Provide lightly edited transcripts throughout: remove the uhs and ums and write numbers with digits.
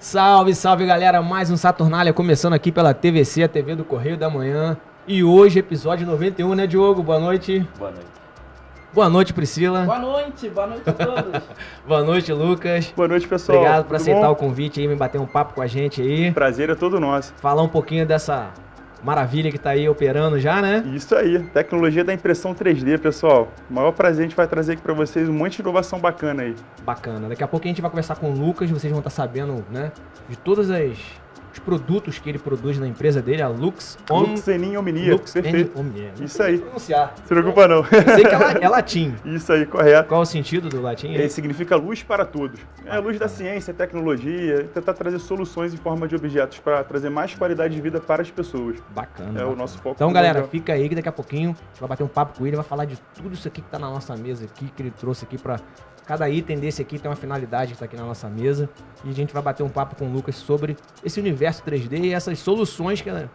Salve, salve galera, mais um Saturnália começando aqui pela TVC, a TV do Correio da Manhã. E hoje, episódio 91, né, Diogo? Boa noite. Boa noite. Boa noite, Priscila. Boa noite a todos. Boa noite, Lucas. Boa noite, pessoal. Obrigado por Tudo aceitar bom? o convite aí, me bater um papo com a gente aí. Prazer é todo nosso. Falar um pouquinho dessa maravilha que tá aí operando já, né? Isso aí, tecnologia da impressão 3D, pessoal. O maior prazer, a gente vai trazer aqui para vocês um monte de inovação bacana aí. Bacana. Daqui a pouco a gente vai conversar com o Lucas, vocês vão estar sabendo, né, de todos os produtos que ele produz na empresa dele, a Lux Luxenin Omnia, perfeito. Omnia. Isso aí. Pronunciar. Se preocupa não. Sei que é latim. Isso aí, correto. Qual o sentido do latim? Ele significa luz para todos. É a luz da ciência, tecnologia, tentar trazer soluções em forma de objetos para trazer mais qualidade de vida para as pessoas. Bacana. É bacana. o nosso foco. Então, galera, fica aí que daqui a pouquinho a gente vai bater um papo com ele, vai falar de tudo isso aqui que tá na nossa mesa aqui, que ele trouxe aqui para cada item desse aqui tem uma finalidade que tá aqui na nossa mesa. E a gente vai bater um papo com o Lucas sobre esse universo 3D e essas soluções que a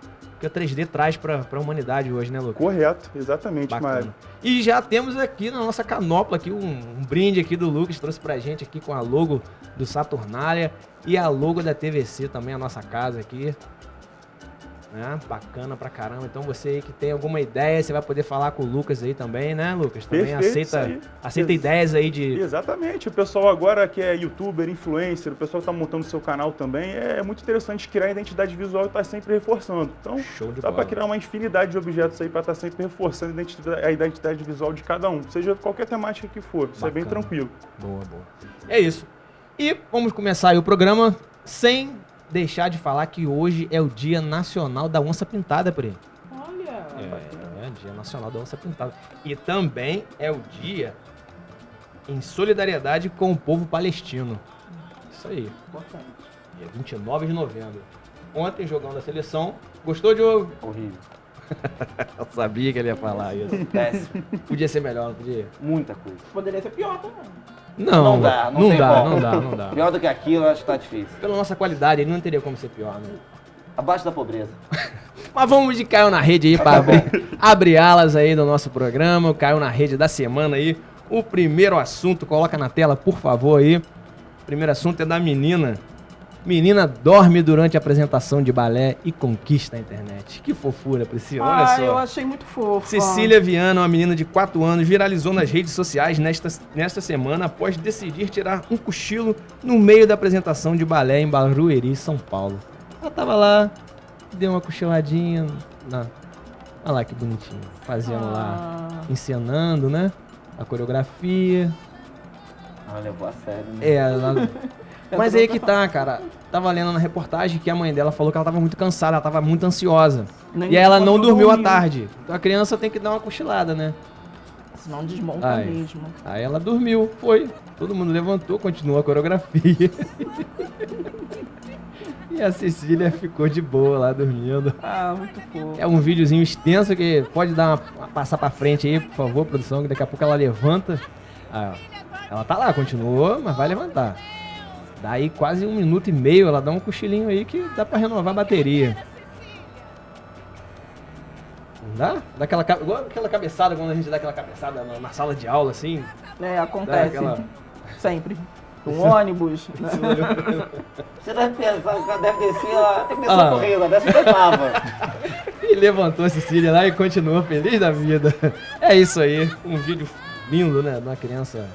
3D traz para a humanidade hoje, né, Lucas? Correto, exatamente, Bacana. Mário. E já temos aqui na nossa canopla aqui um brinde aqui do Lucas, trouxe pra gente aqui com a logo do Saturnália e a logo da TVC também, a nossa casa aqui. Bacana pra caramba. Então você aí que tem alguma ideia, você vai poder falar com o Lucas aí também, né, Lucas? Também Perfeito, aceita ideias aí de... Exatamente. O pessoal agora que é youtuber, influencer, o pessoal que tá montando seu canal também, é muito interessante criar identidade visual e tá sempre reforçando. Então, Show de dá bola. para criar uma infinidade de objetos aí para estar sempre reforçando a identidade visual de cada um, seja qualquer temática que for. Isso é bem Bacana. tranquilo. Boa. É isso. E vamos começar aí o programa sem deixar de falar que hoje é o Dia Nacional da Onça Pintada, Pri. Olha. É Dia Nacional da Onça Pintada. E também é o dia em solidariedade com o povo palestino. Isso aí. Importante. Dia 29 de novembro. Ontem, jogando a seleção. Gostou, Diogo? Horrível. Eu sabia que ele ia falar isso. Péssimo. Podia ser melhor, não podia? Muita coisa. Poderia ser pior também. Não, Não dá, não não tem dá, como. não dá. Pior do que aquilo, eu acho que tá difícil. Pela nossa qualidade, ele não teria como ser pior, né? Abaixo da pobreza. Mas vamos de Caiu na Rede aí para abrir alas aí do nosso programa. O Caiu na Rede da semana aí. O primeiro assunto, coloca na tela, por favor, aí. O primeiro assunto é da menina. Menina dorme durante a apresentação de balé e conquista a internet. Que fofura, Priscila, olha só. Eu achei muito fofo. Cecília Viana, uma menina de 4 anos, viralizou nas redes sociais nesta semana após decidir tirar um cochilo no meio da apresentação de balé em Barueri, São Paulo. Ela tava lá, deu uma cochiladinha. Olha lá que bonitinho. Fazendo lá, encenando, né? A coreografia. Ela levou a sério, né? Ela... Mas aí que tá, cara. Tava lendo na reportagem que a mãe dela falou que ela tava muito cansada, ela tava muito ansiosa. Nem E aí ela não quando dormiu à dormiu. tarde. Então a criança tem que dar uma cochilada, né? Senão desmonta Ai. mesmo. Aí ela dormiu, foi. Todo mundo levantou, continuou a coreografia. E a Cecília ficou de boa lá dormindo. Muito fofo. É um videozinho extenso que pode dar passar pra frente aí, por favor, produção, que daqui a pouco ela levanta. Ó, ela tá lá, continuou, mas vai levantar. Daí quase 1 minuto e meio ela dá um cochilinho aí que dá pra renovar a bateria. Não dá? Igual aquela cabeçada, quando a gente dá aquela cabeçada na sala de aula, assim. Acontece. Dá aquela... Sempre. No ônibus. Né? Você deve pensar, o cara deve descer lá, tem pessoa Ah. correndo, ela desce levava. E levantou a Cecília lá e continuou feliz da vida. É isso aí, um vídeo lindo, né? De uma criança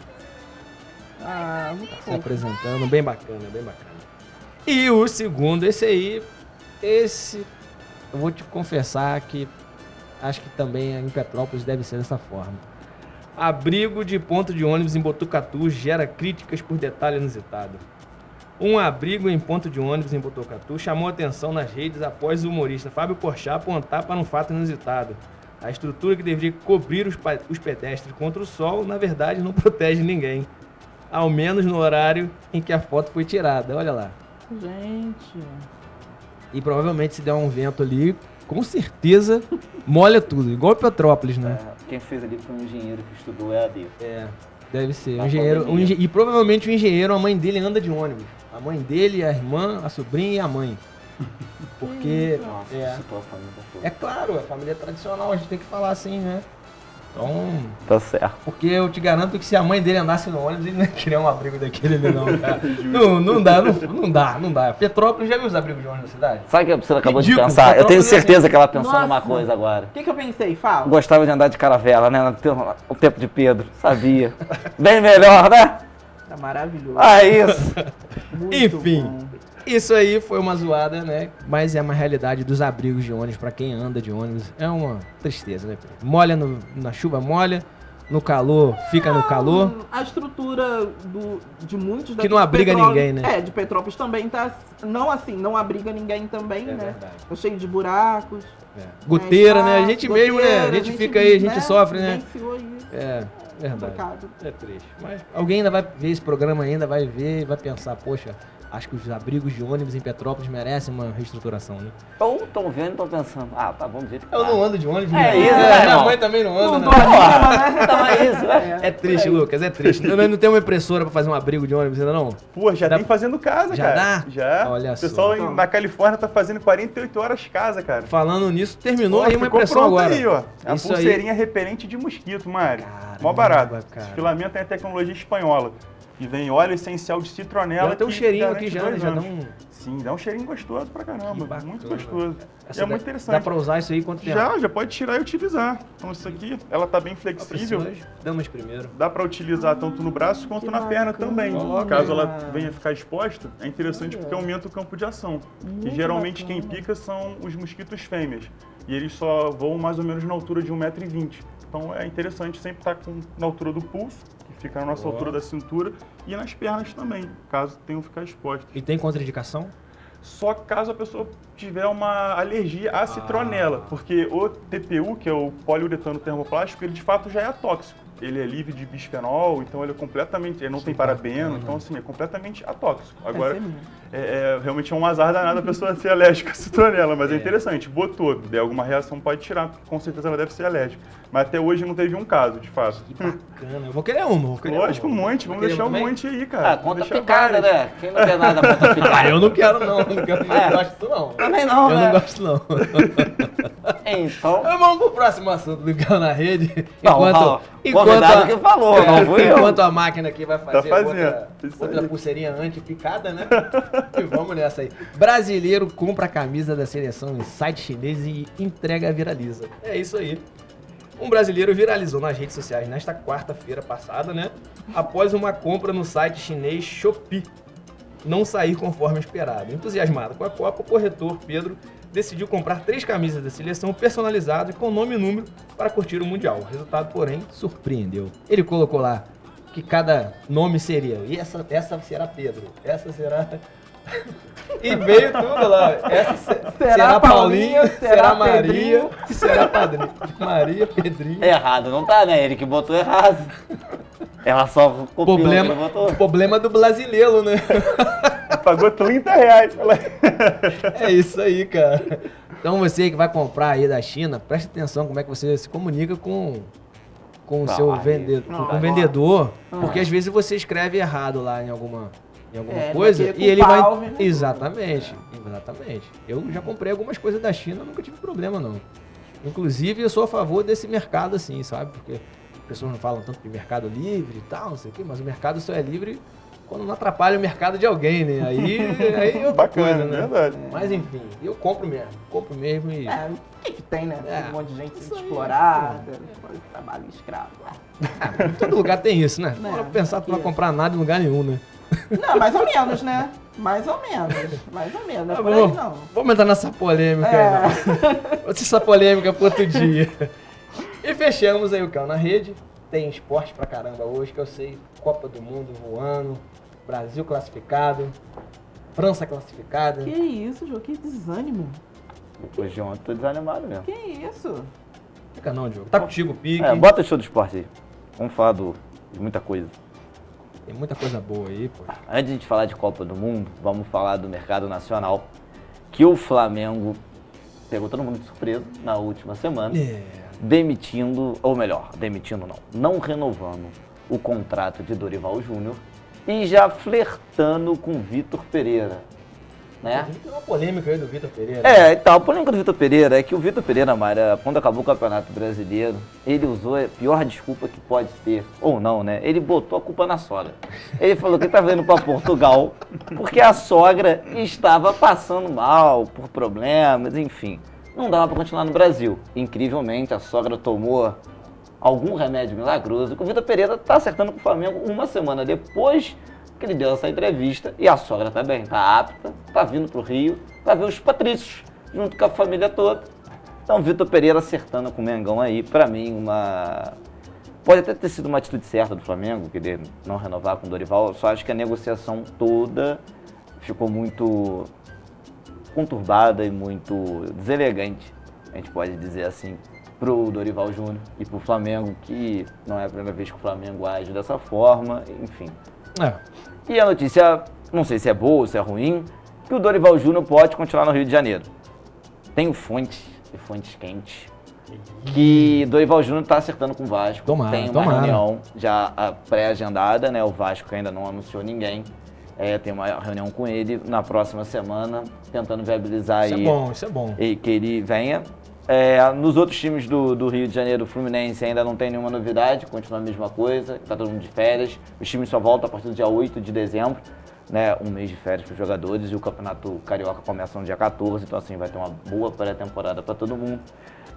Muito se fofo. apresentando, bem bacana, bem bacana. E o segundo, esse eu vou te confessar que acho que também em Petrópolis deve ser dessa forma. Abrigo de ponto de ônibus em Botucatu gera críticas por detalhe inusitado. Um abrigo em ponto de ônibus em Botucatu chamou atenção nas redes após o humorista Fábio Porchat apontar para um fato inusitado. A estrutura que deveria cobrir os pedestres contra o sol, na verdade, não protege ninguém. Ao menos no horário em que a foto foi tirada. Olha lá. Gente. E provavelmente se der um vento ali, com certeza molha tudo. Igual Petrópolis, né? Quem fez ali foi um engenheiro que estudou EAD. Deve ser. Na Um engenheiro, pandemia. e provavelmente o engenheiro, a mãe dele anda de ônibus. A mãe dele, a irmã, a sobrinha e a mãe. Porque... Nossa, É. citou a família toda. É claro, a família tradicional, a gente tem que falar assim, né? Então, Tá certo. porque eu te garanto que se a mãe dele andasse no ônibus, ele não ia querer um abrigo daquele ali não, cara. Não dá. Petrópolis, já viu os abrigos de ônibus na cidade? Sabe o que a pessoa acabou Ridículo, de pensar? Eu tenho Petrópolis é certeza que ela pensou Nossa. numa coisa agora. O que eu pensei? Fala. Gostava de andar de caravela, né? No tempo de Pedro. Sabia. Bem melhor, né? Tá maravilhoso. Ah, isso. Muito Enfim. bom. Isso aí foi uma zoada, né? Mas é uma realidade dos abrigos de ônibus pra quem anda de ônibus. É uma tristeza, né? Molha na chuva, molha. No calor, fica no calor. A estrutura de muitos Que não abriga ninguém, né? De Petrópolis também tá. Não assim, não abriga ninguém também, né? verdade. Tá cheio de buracos. Goteira, né? A gente Goteira, mesmo, né? A gente fica aí, a gente sofre, né? vivenciou isso. É, verdade. Complicado. É triste. Mas alguém ainda vai ver esse programa ainda, vai ver e vai pensar, poxa, acho que os abrigos de ônibus em Petrópolis merecem uma reestruturação, né? Ou estão vendo e estão pensando, ah, tá bom do jeito que Eu tá. não ando de ônibus, É né? isso, né, Minha irmão? mãe também não anda, Não né? dou anima, né? Então é isso, né? É triste, Lucas, é triste. Não tem uma impressora pra fazer um abrigo de ônibus ainda não? Pô, já Dá- tem fazendo casa, Já cara. dá? Já. Olha O pessoal só. na Califórnia tá fazendo 48 horas casa, cara. Falando nisso, terminou Ó, aí uma ficou impressão pronto agora. aí, ó. A Isso aí. pulseirinha repelente de mosquito, Mário. Caramba, Mó barato. cara. Esse filamento tem a tecnologia espanhola. E vem óleo essencial de citronela. Já tem um que cheirinho garante aqui já, 2 né? Já dá anos. um... Sim, dá um cheirinho gostoso pra caramba. Que bacana, Muito gostoso. Essa E é dá- muito Dá interessante. pra usar isso aí quanto tempo? Já pode tirar e utilizar. Então isso aqui, ela tá bem flexível. Damas primeiro. Dá pra utilizar tanto no braço quanto Que na perna bacana. também. Coloca Caso aí. ela venha a ficar exposta, é interessante porque aumenta o campo de ação. E geralmente quem bacana. pica são os mosquitos fêmeas. E eles só voam mais ou menos na altura de 1,20 m. Então é interessante sempre estar na altura do pulso, que fica na nossa Boa. altura da cintura, e nas pernas também, caso tenham que ficar expostas. E tem contraindicação? Só caso a pessoa tiver uma alergia à citronela, porque o TPU, que é o poliuretano termoplástico, ele de fato já é atóxico. Ele é livre de bisfenol, então ele é completamente, ele não tem parabeno, então assim, é completamente atóxico. Agora, realmente é um azar danado a pessoa ser alérgica à citronela, mas é interessante, botou, der alguma reação pode tirar, porque com certeza ela deve ser alérgica. Mas até hoje não teve um caso, de fato. Que bacana. Eu vou querer uma. Vou querer Lógico, um uma. monte, Vai vamos querer deixar um também? monte aí, cara. Ah, Vamos conta deixar picada, várias. né? Quem não quer nada conta picada? Ah, eu não quero não. Não gosto disso não. Também não, Eu né? não gosto não. Então, Vamos pro próximo assunto do Galo na Rede. Não, o convidado que falou, não fui eu. Enquanto a máquina aqui vai fazer fazendo, isso outra aí. pulseirinha anti-picada, né? E vamos nessa aí. Brasileiro compra a camisa da seleção em site chinês e entrega viraliza. É isso aí. Um brasileiro viralizou nas redes sociais nesta quarta-feira passada, né? Após uma compra no site chinês Shopee não sair conforme esperado. Entusiasmado com a Copa, o corretor Pedro decidiu comprar 3 camisas da seleção personalizadas com nome e número para curtir o Mundial. O resultado, porém, surpreendeu. Ele colocou lá que cada nome seria, e essa será Pedro, essa será... E veio tudo lá. Essa será Paulinho, será Maria, Pedrinho. será Padrinho. Maria, Pedrinho. errado não tá, né? Ele que botou errado. Ela só copiou, ele botou. Problema do brasileiro, né? Pagou R$30. É isso aí, cara. Então você que vai comprar aí da China, preste atenção como é que você se comunica com o seu vendedor, com o vendedor, porque às vezes você escreve errado lá em alguma ele coisa vai querer e ele culpar vai... o vendedor. Exatamente. Eu já comprei algumas coisas da China, nunca tive problema não. Inclusive eu sou a favor desse mercado assim, sabe? Porque as pessoas não falam tanto de mercado livre e tal, não sei o quê, mas o mercado só é livre quando não atrapalha o mercado de alguém, né? Aí é outra Bacana, coisa, né? verdade. Mas enfim, eu compro mesmo e... É, o que tem, né? É. Um monte de gente Isso aí, explorada, trabalho escravo. Em todo lugar tem isso, né? Né, Pra pensar que não vai aqui. comprar nada em lugar nenhum, né? Não, mais ou menos, né? Mais ou menos. Mais ou menos. Não é Tá por bom. aí, não. Vamos entrar nessa polêmica aí, É. não. Vou ser essa polêmica pro outro dia. E fechamos aí o Galo na Rede. Tem esporte pra caramba hoje, que eu sei. Copa do Mundo voando, Brasil classificado, França classificada. Que isso, Jô? Que desânimo. Depois de ontem, tô desanimado mesmo. Que isso? Fica não, Diogo. Tá contigo o pique. É, bota show do esporte aí. Vamos falar de muita coisa. Tem muita coisa boa aí, pô. Antes de a gente falar de Copa do Mundo, vamos falar do mercado nacional. Que o Flamengo pegou todo mundo de surpresa na última semana. Demitindo, ou melhor, demitindo não renovando o contrato de Dorival Júnior e já flertando com Vitor Pereira. né? Tem uma polêmica aí do Vitor Pereira. É, então, a polêmica do Vitor Pereira é que o Vitor Pereira, Mário, quando acabou o Campeonato Brasileiro, ele usou a pior desculpa que pode ter, ou não, né? Ele botou a culpa na sogra. Ele falou que estava indo para Portugal porque a sogra estava passando mal por problemas, enfim. Não dava para continuar no Brasil. Incrivelmente, a sogra tomou algum remédio milagroso que o Vitor Pereira está acertando com o Flamengo uma semana depois que ele deu essa entrevista, e a sogra tá bem, tá apta, tá vindo pro Rio, pra ver os Patrícios, junto com a família toda. Então, Vitor Pereira acertando com o Mengão aí, pra mim, pode até ter sido uma atitude certa do Flamengo, querer não renovar com o Dorival, eu só acho que a negociação toda ficou muito conturbada e muito deselegante, a gente pode dizer assim, pro Dorival Júnior e pro Flamengo, que não é a primeira vez que o Flamengo age dessa forma, enfim. E a notícia, não sei se é boa ou se é ruim, que o Dorival Júnior pode continuar no Rio de Janeiro. Tenho fontes quentes, que Dorival Júnior está acertando com o Vasco. Tem uma reunião já pré-agendada, né? O Vasco ainda não anunciou ninguém. Tem uma reunião com ele na próxima semana, tentando viabilizar Isso é bom. E que ele venha. Nos outros times do Rio de Janeiro, o Fluminense ainda não tem nenhuma novidade, continua a mesma coisa, está todo mundo de férias. Os times só voltam a partir do dia 8 de dezembro, né? Um mês de férias para os jogadores, e o Campeonato Carioca começa no dia 14, então assim, vai ter uma boa pré-temporada para todo mundo.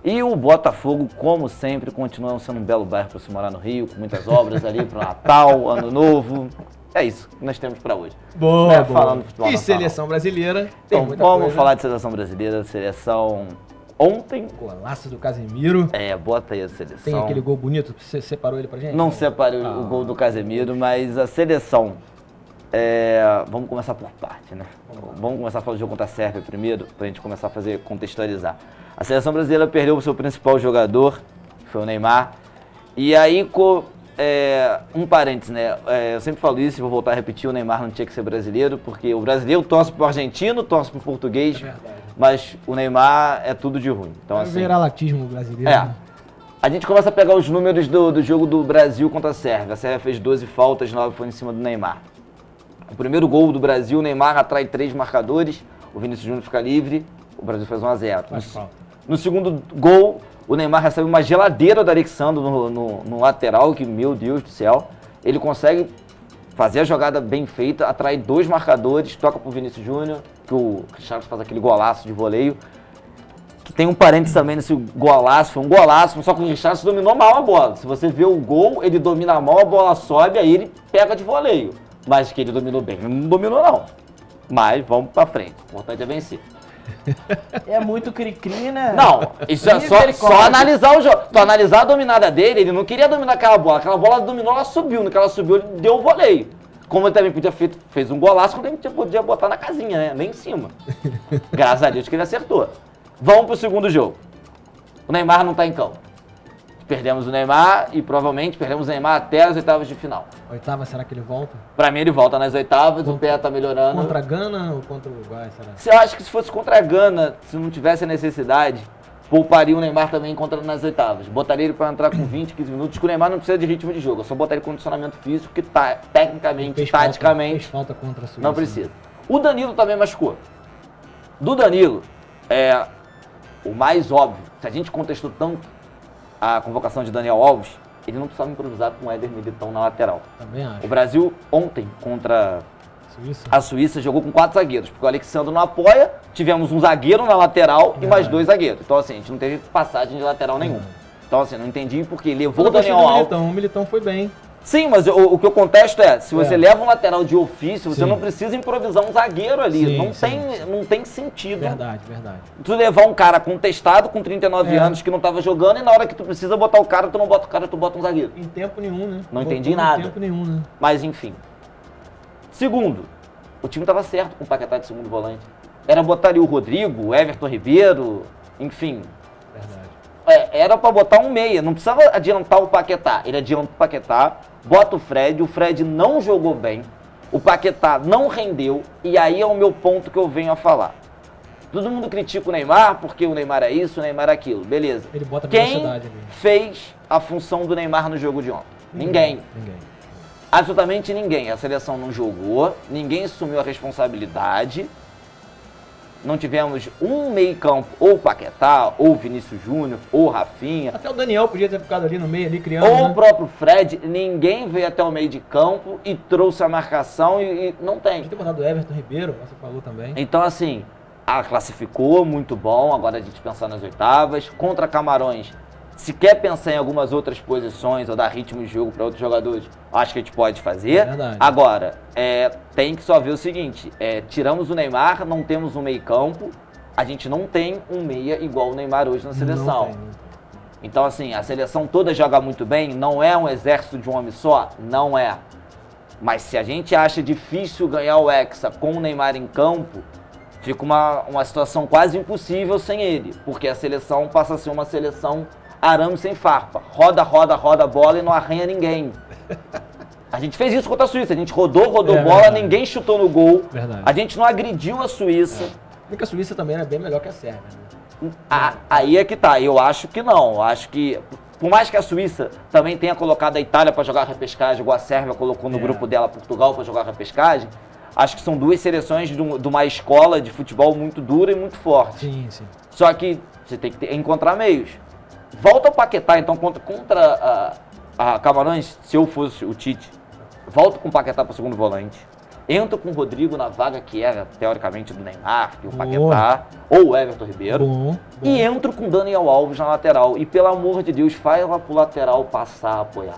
E o Botafogo, como sempre, continua sendo um belo bairro para se morar no Rio, com muitas obras ali para o Natal, Ano Novo. É isso que nós temos para hoje. Boa. Falando de futebol e nacional. seleção brasileira? Então, vamos falar de seleção brasileira, seleção... Ontem... Golaço do Casemiro. Bota aí a seleção. Tem aquele gol bonito, você separou ele pra gente? Não separei o gol do Casemiro, mas a seleção... Vamos começar por parte, né? Vamos começar a falar do jogo contra a Sérvia primeiro, pra gente começar a contextualizar. A seleção brasileira perdeu o seu principal jogador, que foi o Neymar. E aí, um parênteses, né? Eu sempre falo isso e vou voltar a repetir, o Neymar não tinha que ser brasileiro, porque o brasileiro torce pro argentino, torce pro português, mas o Neymar é tudo de ruim. Então, assim, viralatismo brasileiro. Né? A gente começa a pegar os números do jogo do Brasil contra a Sérvia. A Sérvia fez 12 faltas, 9 foi em cima do Neymar. O primeiro gol do Brasil, o Neymar atrai 3 marcadores, o Vinícius Júnior fica livre, o Brasil faz 1-0. No segundo gol, o Neymar recebe uma geladeira do Alexandre no lateral, que, meu Deus do céu, ele consegue fazer a jogada bem feita, atrai 2 marcadores, toca pro Vinícius Júnior, que o Richarlison faz aquele golaço de voleio. Que tem um parênteses também nesse golaço, foi um golaço, só que o Richarlison dominou mal a bola. Se você vê o gol, ele domina mal, a bola sobe, aí ele pega de voleio. Mas que ele dominou bem, ele não dominou não. Mas vamos pra frente, o importante é vencer. É muito cri-cri, né? Não, isso é só analisar o jogo. Tu analisar a dominada dele, ele não queria dominar aquela bola dominou, ela subiu. No que ela subiu, ele deu o voleio. Como ele também fez um golaço, quando ele podia botar na casinha, né? Nem em cima. Graças a Deus que ele acertou. Vamos pro segundo jogo. O Neymar não tá em campo. Perdemos o Neymar e provavelmente perdemos o Neymar até as oitavas de final. Oitava, será que ele volta? Pra mim ele volta nas oitavas, o pé tá melhorando. Contra a Gana ou contra o Uruguai, será? Eu acho que se fosse contra a Gana, se não tivesse a necessidade, pouparia o Neymar também nas oitavas. Botaria ele pra entrar com 20, 15 minutos, que o Neymar não precisa de ritmo de jogo. Eu só botaria ele com condicionamento físico, que tá, tecnicamente, taticamente, fez falta contra a Suíça, não precisa. O Danilo também machucou. Do Danilo, o mais óbvio, se a gente contestou tanto a convocação de Daniel Alves, ele não precisava improvisar com o Éder Militão na lateral. Também acho. O Brasil, ontem, contra a Suíça, jogou com 4 zagueiros, porque o Alexandre não apoia, tivemos um zagueiro na lateral e mais 2 zagueiros. Então, assim, a gente não teve passagem de lateral nenhuma. Então, assim, não entendi porque levou o Daniel Alves. O Militão foi bem. Sim, mas o que eu contesto é, se você leva um lateral de ofício, você não precisa improvisar um zagueiro ali. Não tem sentido. Verdade. Tu levar um cara contestado com 39 anos que não tava jogando e na hora que tu precisa botar o cara, tu não bota o cara, tu bota um zagueiro. Em tempo nenhum, né? Não entendi nada. Em tempo nenhum, né? Mas enfim. Segundo, o time tava certo com o Paquetá de segundo volante. Era botar ali o Rodrigo, o Everton Ribeiro, enfim. Verdade. Era pra botar um meia, não precisava adiantar o Paquetá. Ele adianta o Paquetá, bota o Fred não jogou bem, o Paquetá não rendeu, e aí é o meu ponto que eu venho a falar. Todo mundo critica o Neymar, porque o Neymar é isso, o Neymar é aquilo, beleza. Ele bota Quem fez a função do Neymar no jogo de ontem? Ninguém. Absolutamente ninguém. A seleção não jogou, ninguém assumiu a responsabilidade. não tivemos um meio campo, ou Paquetá, ou Vinícius Júnior, ou Rafinha, Até o Daniel podia ter ficado ali no meio, ali criando, ou o né? próprio Fred, ninguém veio até o meio de campo e trouxe a marcação e não tem. Podia ter botado o Everton Ribeiro, você falou também. Então, assim, classificou, muito bom. Agora a gente pensar nas oitavas. Contra Camarões, se quer pensar em algumas outras posições ou dar ritmo de jogo para outros jogadores, acho que a gente pode fazer. É verdade. Agora, tem que só ver o seguinte, tiramos o Neymar, não temos um meio campo, a gente não tem um meia igual o Neymar hoje na seleção. Não tem. Então, assim, a seleção toda joga muito bem, não é um exército de um homem só? Não é. Mas se a gente acha difícil ganhar o Hexa com o Neymar em campo, fica uma situação quase impossível sem ele, porque a seleção passa a ser uma seleção arame sem farpa. Roda a bola e não arranha ninguém. A gente fez isso contra a Suíça, a gente rodou bola, verdade. ninguém chutou no gol, Verdade. a gente não agrediu a Suíça. Porque a Suíça também era bem melhor que a Sérvia, né? Aí é que tá, eu acho que não, eu acho que, por mais que a Suíça também tenha colocado a Itália para jogar repescagem, igual a Sérvia colocou no grupo dela Portugal para jogar repescagem, acho que são duas seleções de uma escola de futebol muito dura e muito forte. Sim, sim. Só que você tem que encontrar meios. Volta ao Paquetá, então, contra a Camarões, se eu fosse o Tite, volto com o Paquetá para o segundo volante. Entro com o Rodrigo na vaga que era, teoricamente, do Neymar, e o Paquetá, ou o Everton Ribeiro. Bom. E entro com o Daniel Alves na lateral. E, pelo amor de Deus, faz lá pro lateral passar a apoiar.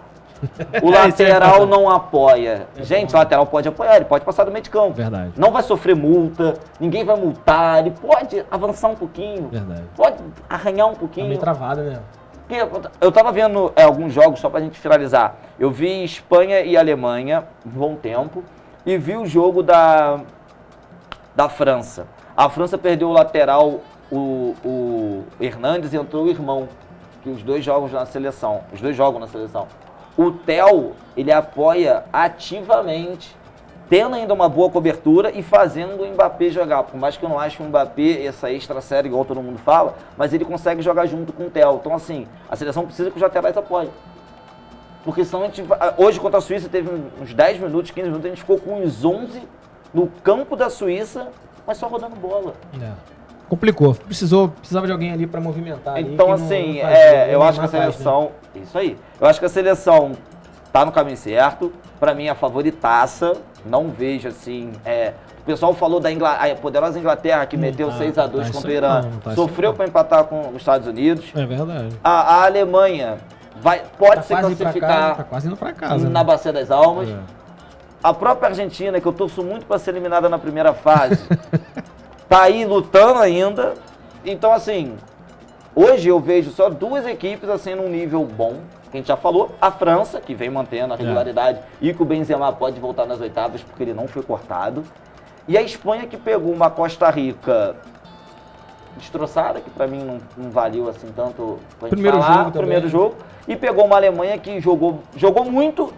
O lateral não apoia. Gente, o lateral pode apoiar, ele pode passar do meio de campo. Verdade. Não vai sofrer multa, ninguém vai multar, ele pode avançar um pouquinho, Verdade. pode arranhar um Tá pouquinho. meio travado, né? Porque eu tava vendo alguns jogos, só pra gente finalizar. Eu vi Espanha e Alemanha, um bom tempo, e vi o jogo da França. A França perdeu o lateral, o Hernandes, e entrou o irmão, que os dois jogam na seleção. O Theo, ele apoia ativamente, tendo ainda uma boa cobertura e fazendo o Mbappé jogar. Por mais que eu não ache o Mbappé essa extra série, igual todo mundo fala, mas ele consegue jogar junto com o Theo. Então, assim, a seleção precisa que os laterais apoiem. Porque senão a gente hoje contra a Suíça teve uns 10 minutos, 15 minutos, a gente ficou com uns 11 no campo da Suíça, mas só rodando bola. É. Complicou. Precisava de alguém ali pra movimentar. Então, ali, que assim, não fazia, eu nem acho que a mais faz, né? seleção... Isso aí. Eu acho que a seleção tá no caminho certo. Pra mim, a favoritaça. Não vejo, assim... O pessoal falou da a poderosa Inglaterra, que meteu 6-2 contra o Irã. Sofreu para empatar com os Estados Unidos. É verdade. A Alemanha pode se quase classificar tá quase indo pra casa. na né? Bacia das Almas. É. A própria Argentina, que eu torço muito para ser eliminada na primeira fase, tá aí lutando ainda. Então, assim, hoje eu vejo só duas equipes assim num nível bom, que a gente já falou. A França, que vem mantendo a regularidade, e que o Benzema pode voltar nas oitavas porque ele não foi cortado. E a Espanha, que pegou uma Costa Rica destroçada, que pra mim não valeu assim tanto pra gente falar, primeiro jogo, e pegou uma Alemanha que jogou muito,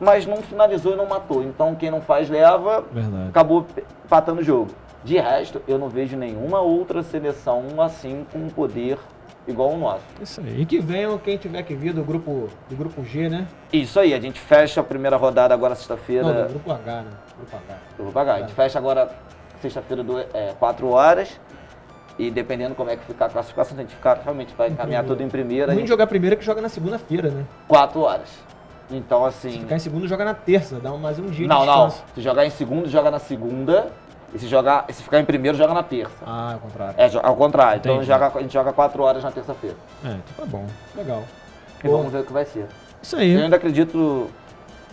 mas não finalizou e não matou. Então quem não faz leva, acabou empatando o jogo. De resto, eu não vejo nenhuma outra seleção assim com poder igual o nosso. Isso aí. E que venham quem tiver que vir do grupo G, né? Isso aí, a gente fecha a primeira rodada agora sexta-feira. Não, do grupo H, né? Grupo H. A gente fecha agora sexta-feira 4 horas. E dependendo como é que ficar a classificação, a gente realmente vai encaminhar tudo em primeira. Ruim de jogar primeiro é que joga na segunda-feira, né? 4 horas. Então, assim... Se ficar em segundo, joga na terça. Dá mais um dia de Não. descanso. Se jogar em segundo, joga na segunda. E se ficar em primeiro, joga na terça. Ah, ao contrário. Ao contrário. Entendi. Então a gente joga 4 horas na terça-feira. Então tá bom. Legal. E vamos ver o que vai ser. Isso aí. Eu ainda acredito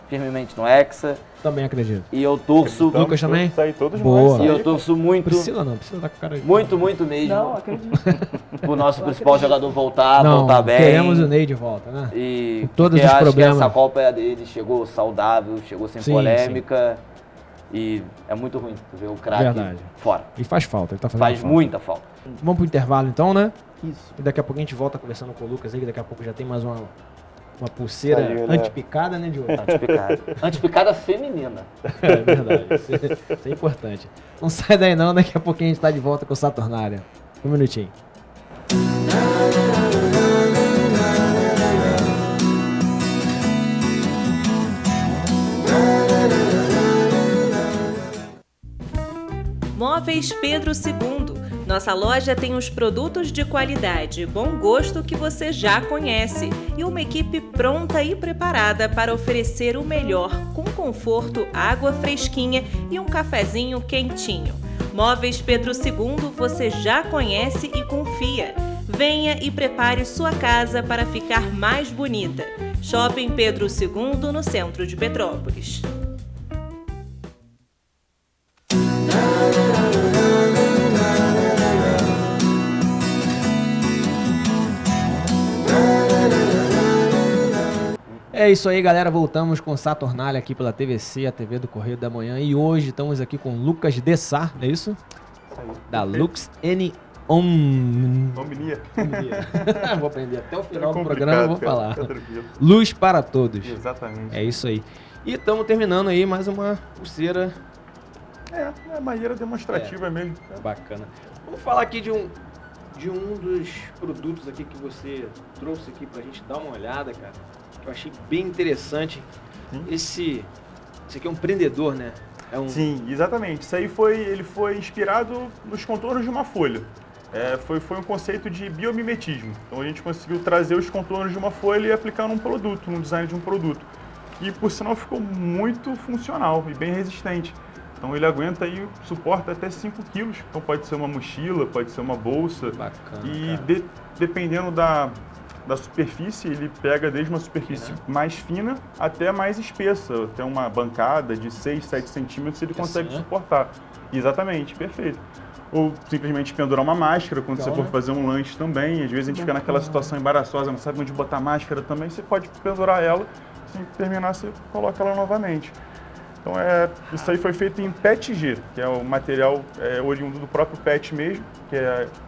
firmemente no Hexa. Também acredito. E eu torço... Lucas também? Sair todos Boa. nós. E eu torço muito... Priscila não, Priscila tá com cara de... Muito mesmo. Não, acredito. Pro nosso principal jogador voltar bem. Queremos o Ney de volta, né? E com todos porque os acho problemas. que essa Copa é a dele, chegou saudável, chegou sem Sim, polêmica. E é muito ruim ver o craque fora. E faz falta, ele tá fazendo Faz falta. muita falta. Vamos pro intervalo então, né? Isso. E daqui a pouco a gente volta conversando com o Lucas aí, que daqui a pouco já tem mais uma pulseira Saiu, né? antipicada, né, Diogo? Antipicada. Antipicada feminina. É verdade, isso é importante. Não sai daí não, daqui a pouquinho a gente tá de volta com o Saturnária. Um minutinho. Móveis Pedro II. Nossa loja tem os produtos de qualidade e bom gosto que você já conhece e uma equipe pronta e preparada para oferecer o melhor, com conforto, água fresquinha e um cafezinho quentinho. Móveis Pedro II você já conhece e confia. Venha e prepare sua casa para ficar mais bonita. Shopping Pedro II, no centro de Petrópolis. É isso aí, galera. Voltamos com Saturnalha aqui pela TVC, a TV do Correio da Manhã. E hoje estamos aqui com Lucas Dessar, não é isso? Da Lux N Omnia. Vou aprender até o final do programa, vou falar. Fica tranquilo. Luz para todos. Exatamente. É isso aí. E estamos terminando aí mais uma pulseira. É a maneira demonstrativa mesmo. Bacana. Vamos falar aqui de um dos produtos aqui que você trouxe aqui pra gente dar uma olhada, cara. Que eu achei bem interessante. Esse aqui é um prendedor, né? Sim, exatamente. Isso aí ele foi inspirado nos contornos de uma folha. Foi um conceito de biomimetismo. Então a gente conseguiu trazer os contornos de uma folha e aplicar num produto, num design de um produto. E por sinal ficou muito funcional e bem resistente. Então ele aguenta e suporta até 5 quilos. Então pode ser uma mochila, pode ser uma bolsa. Bacana, e dependendo da superfície, ele pega desde uma superfície mais fina até mais espessa. Até uma bancada de 6, 7 centímetros ele consegue suportar. Exatamente, perfeito. Ou simplesmente pendurar uma máscara quando você for fazer um lanche também. Às vezes a gente fica naquela situação embaraçosa, não sabe onde botar máscara também. Você pode pendurar ela, assim que terminar você coloca ela novamente. Então isso aí foi feito em PETG, que é o material oriundo do próprio PET mesmo, que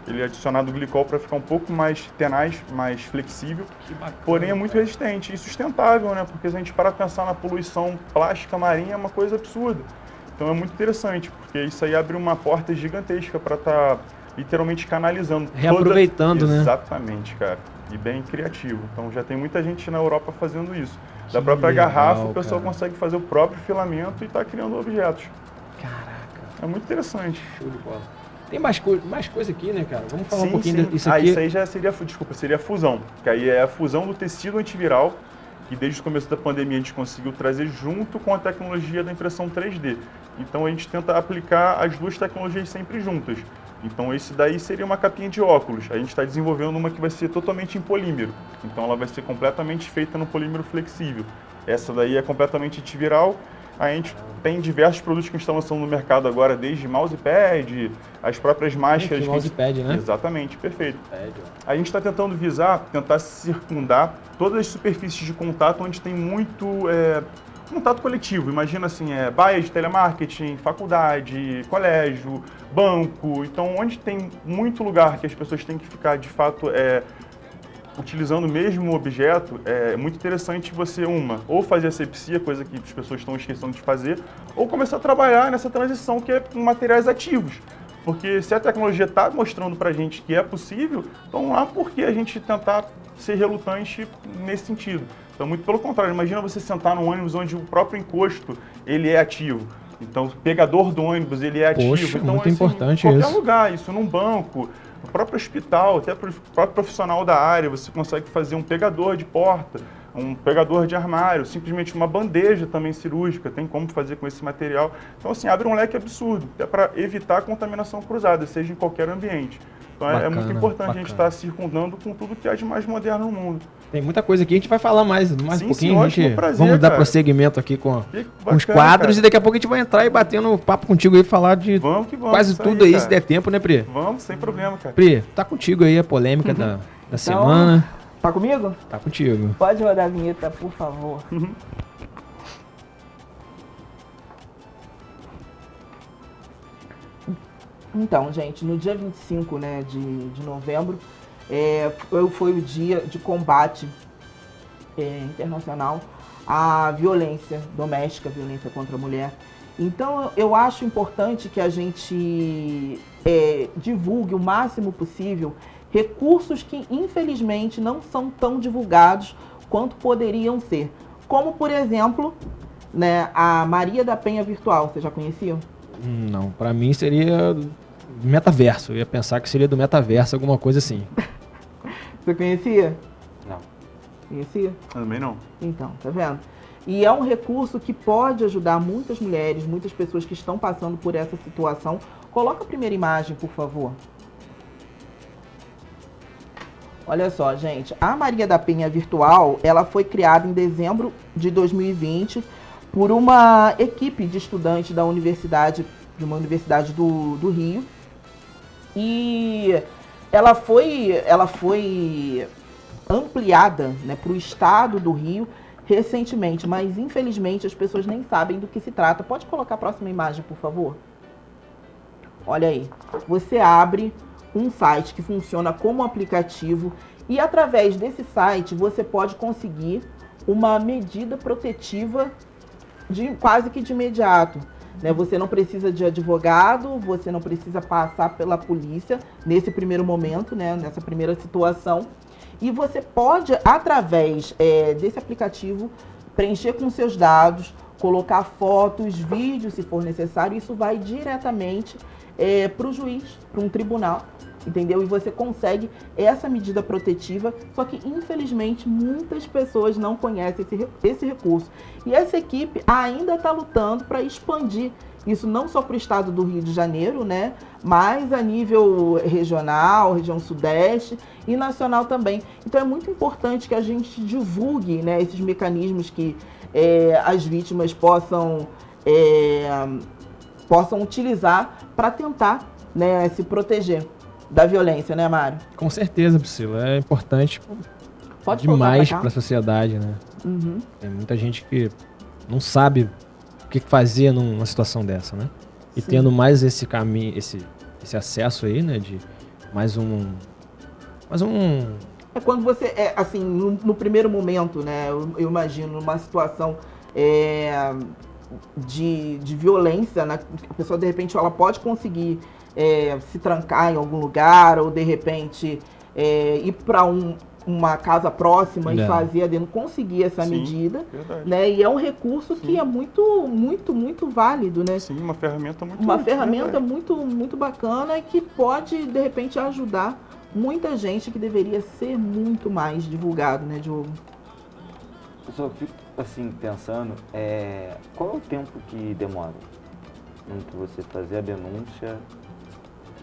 ele é adicionado glicol para ficar um pouco mais tenaz, mais flexível, porém é muito resistente e sustentável, né? Porque se a gente parar para pensar na poluição plástica marinha é uma coisa absurda. Então é muito interessante, porque isso aí abre uma porta gigantesca para estar literalmente canalizando. Reaproveitando, né? Exatamente, cara. E bem criativo. Então já tem muita gente na Europa fazendo isso. Da própria garrafa, o pessoal consegue fazer o próprio filamento e está criando objetos. Caraca. É muito interessante. Show de bola. Tem mais coisa aqui, né, cara? Vamos falar um pouquinho disso aqui. aqui. Isso aí já seria a fusão. Que aí é a fusão do tecido antiviral, que desde o começo da pandemia a gente conseguiu trazer junto com a tecnologia da impressão 3D. Então a gente tenta aplicar as duas tecnologias sempre juntas. Então esse daí seria uma capinha de óculos. A gente está desenvolvendo uma que vai ser totalmente em polímero. Então ela vai ser completamente feita no polímero flexível. Essa daí é completamente antiviral. A gente tem diversos produtos que estão lançando no mercado agora, desde mousepad, as próprias máscaras. Mousepad, né? Exatamente, perfeito. A gente está tentando tentar circundar todas as superfícies de contato onde tem muito contato coletivo. Imagina assim, baia de telemarketing, faculdade, colégio, banco. Então, onde tem muito lugar que as pessoas têm que ficar, de fato, utilizando o mesmo objeto, é muito interessante você, ou fazer asepsia, coisa que as pessoas estão esquecendo de fazer, ou começar a trabalhar nessa transição que é com materiais ativos. Porque se a tecnologia está mostrando para a gente que é possível, então não há por que a gente tentar ser relutante nesse sentido. Então, muito pelo contrário, imagina você sentar num ônibus onde o próprio encosto ele é ativo. Então, o pegador do ônibus ele é ativo. Poxa, então, muito importante em qualquer isso. lugar, isso num banco, no próprio hospital, até para o próprio profissional da área, você consegue fazer um pegador de porta, um pegador de armário, simplesmente uma bandeja também cirúrgica, tem como fazer com esse material. Então, assim, abre um leque absurdo, até para evitar a contaminação cruzada, seja em qualquer ambiente. Então, é muito importante a gente estar circundando com tudo que há de mais moderno no mundo. Tem muita coisa aqui, a gente vai falar mais um pouquinho. Sim, ótimo, prazer, vamos dar cara. prosseguimento aqui com Bacana, os quadros, cara. e daqui a pouco a gente vai entrar e batendo papo contigo aí, falar de vamos, quase isso tudo aí, cara. se der tempo, né, Pri? Vamos, sem problema, cara. Pri, tá contigo aí a polêmica da semana. Tá comigo? Tá contigo. Pode rodar a vinheta, por favor. Então, gente, no dia 25, né, de novembro, foi o dia de combate internacional à violência doméstica, violência contra a mulher. Então, eu acho importante que a gente divulgue o máximo possível recursos que, infelizmente, não são tão divulgados quanto poderiam ser. Como, por exemplo, né, a Maria da Penha Virtual. Vocês já conheciam? Não, pra mim seria metaverso. Eu ia pensar que seria do metaverso, alguma coisa assim. Você conhecia? Não. Conhecia? Também não. Então, tá vendo? E é um recurso que pode ajudar muitas mulheres, muitas pessoas que estão passando por essa situação. Coloca a primeira imagem, por favor. Olha só, gente. A Maria da Penha Virtual, ela foi criada em dezembro de 2020 por uma equipe de estudantes de uma universidade do Rio. E ela foi ampliada, né, para o estado do Rio recentemente, mas infelizmente as pessoas nem sabem do que se trata. Pode colocar a próxima imagem, por favor? Olha aí. Você abre um site que funciona como aplicativo e através desse site você pode conseguir uma medida protetiva quase que de imediato. Né? Você não precisa de advogado, você não precisa passar pela polícia nesse primeiro momento, né? Nessa primeira situação. E você pode, através desse aplicativo, preencher com seus dados, colocar fotos, vídeos, se for necessário. Isso vai diretamente para o juiz, para um tribunal, entendeu? E você consegue essa medida protetiva, só que, infelizmente, muitas pessoas não conhecem esse recurso. E essa equipe ainda está lutando para expandir isso não só para o estado do Rio de Janeiro, né, mas a nível regional, região sudeste e nacional também. Então é muito importante que a gente divulgue, né, esses mecanismos que as vítimas possam utilizar para tentar, né, se proteger da violência, né, Mário? Com certeza, Priscila. É importante Pode demais pra cá? para a sociedade, né? Uhum. Tem muita gente que não sabe o que fazer numa situação dessa, né? E Sim. tendo mais esse caminho, esse acesso aí, né? De mais um... É quando você, assim, no primeiro momento, né, eu imagino, numa situação de violência, né, a pessoa, de repente, ela pode conseguir se trancar em algum lugar, ou, de repente, ir para uma casa próxima e fazer a denúncia, conseguir essa Sim, medida, verdade. né, e é um recurso que Sim. é muito, muito, muito válido, né? Sim, uma ferramenta muito Uma útil, ferramenta verdade. muito, muito bacana e que pode, de repente, ajudar muita gente que deveria ser muito mais divulgado, né, Diogo? Eu só fico, assim, pensando, qual é o tempo que demora entre você fazer a denúncia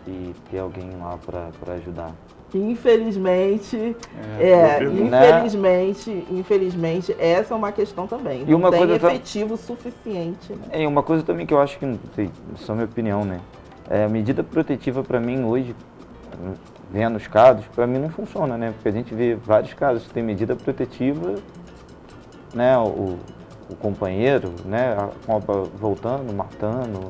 e ter alguém lá para ajudar? Infelizmente, infelizmente, essa é uma questão também. E uma não tem coisa efetivo suficiente, né? É uma coisa também que eu acho que, não sei, só minha opinião, né? A medida protetiva para mim hoje, vendo os casos, para mim não funciona, né? Porque a gente vê vários casos que tem medida protetiva, né? O companheiro, né? Acaba voltando, matando,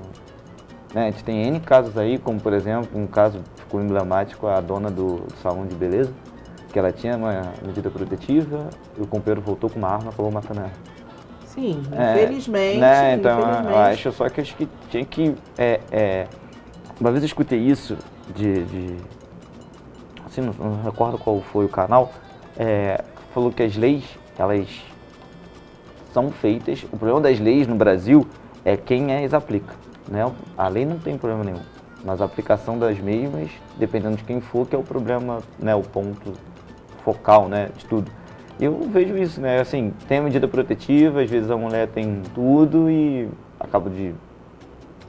né? A gente tem N casos aí, como por exemplo, um caso ficou emblemático, a dona do salão de beleza, que ela tinha uma medida protetiva e o companheiro voltou com uma arma e acabou matando ela. Sim, infelizmente, Né? Então, infelizmente. eu acho só que tinha que... uma vez eu escutei isso assim, não recordo qual foi o canal, falou que as leis, elas são feitas, o problema das leis no Brasil é quem as aplica, né? A lei não tem problema nenhum, mas a aplicação das mesmas, dependendo de quem for, que é o problema, né? O ponto focal, né? De tudo. Eu vejo isso, né? Assim, tem a medida protetiva, às vezes a mulher tem tudo e acaba de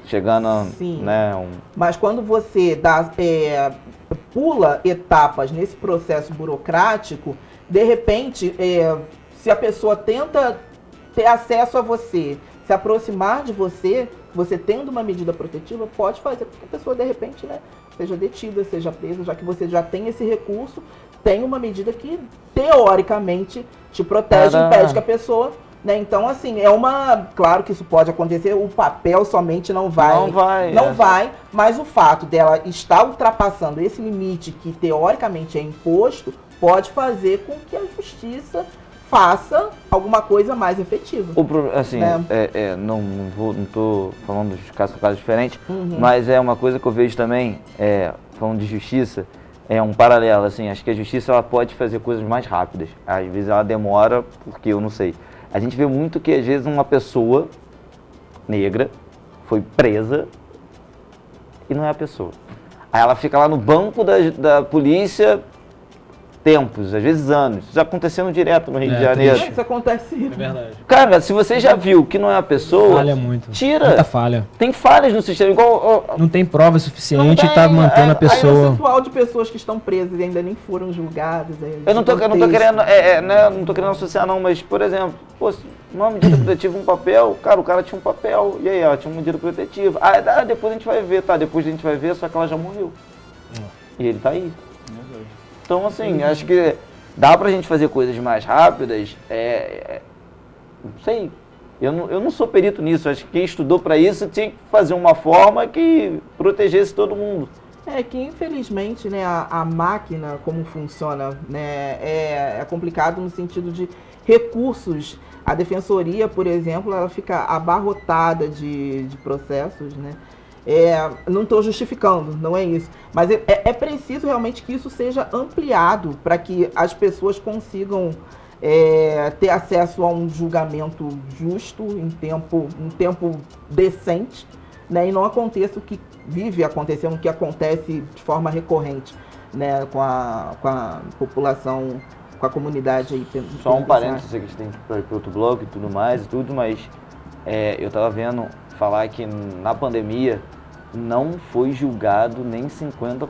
chegando a, né, Mas quando você pula etapas nesse processo burocrático, de repente, se a pessoa tenta ter acesso a você, se aproximar de você, você tendo uma medida protetiva, pode fazer com que a pessoa, de repente, né, seja detida, seja presa, já que você já tem esse recurso, tem uma medida que, teoricamente, te protege, impede que a pessoa... Né? Então, assim, claro que isso pode acontecer, o papel somente não vai, mas o fato dela estar ultrapassando esse limite que teoricamente é imposto, pode fazer com que a justiça faça alguma coisa mais efetiva. Assim, né? Não estou falando de casos diferentes, mas é uma coisa que eu vejo também, falando de justiça, um paralelo, assim, acho que a justiça ela pode fazer coisas mais rápidas, às vezes ela demora porque eu não sei. A gente vê muito que, às vezes, uma pessoa negra foi presa e não é a pessoa. Aí ela fica lá no banco da polícia tempos, às vezes anos. Isso acontecendo direto no Rio de Janeiro. Isso acontece. É verdade. Cara, se você já viu que não é a pessoa, Falha muito. tira. Muita falha. Tem falhas no sistema, igual... Não tem prova suficiente Não e tá tem, mantendo a Aí o pessoa. percentual de pessoas que estão presas e ainda nem foram julgadas. Eu não tô querendo, né, não tô querendo associar não, mas, por exemplo, pô, numa medida protetiva, um papel, cara, o cara tinha um papel, e aí, ela tinha uma medida protetiva. Ah, depois a gente vai ver, tá, depois a gente vai ver, só que ela já morreu. E ele tá aí. Então, assim, acho que dá pra gente fazer coisas mais rápidas, não sei, eu não sou perito nisso, acho que quem estudou pra isso tinha que fazer uma forma que protegesse todo mundo. É que infelizmente, né, a máquina, como funciona, né, é complicado no sentido de recursos. A defensoria, por exemplo, ela fica abarrotada de processos, né? Não estou justificando, não é isso. Mas é preciso realmente que isso seja ampliado para que as pessoas consigam ter acesso a um julgamento justo em tempo decente, né? E não aconteça o que vive acontecendo, o que acontece de forma recorrente, né? Com a população, com a comunidade aí. Só um parênteses, que a gente tem que ir para outro bloco e tudo mais, mas eu estava vendo falar que na pandemia não foi julgado nem 50%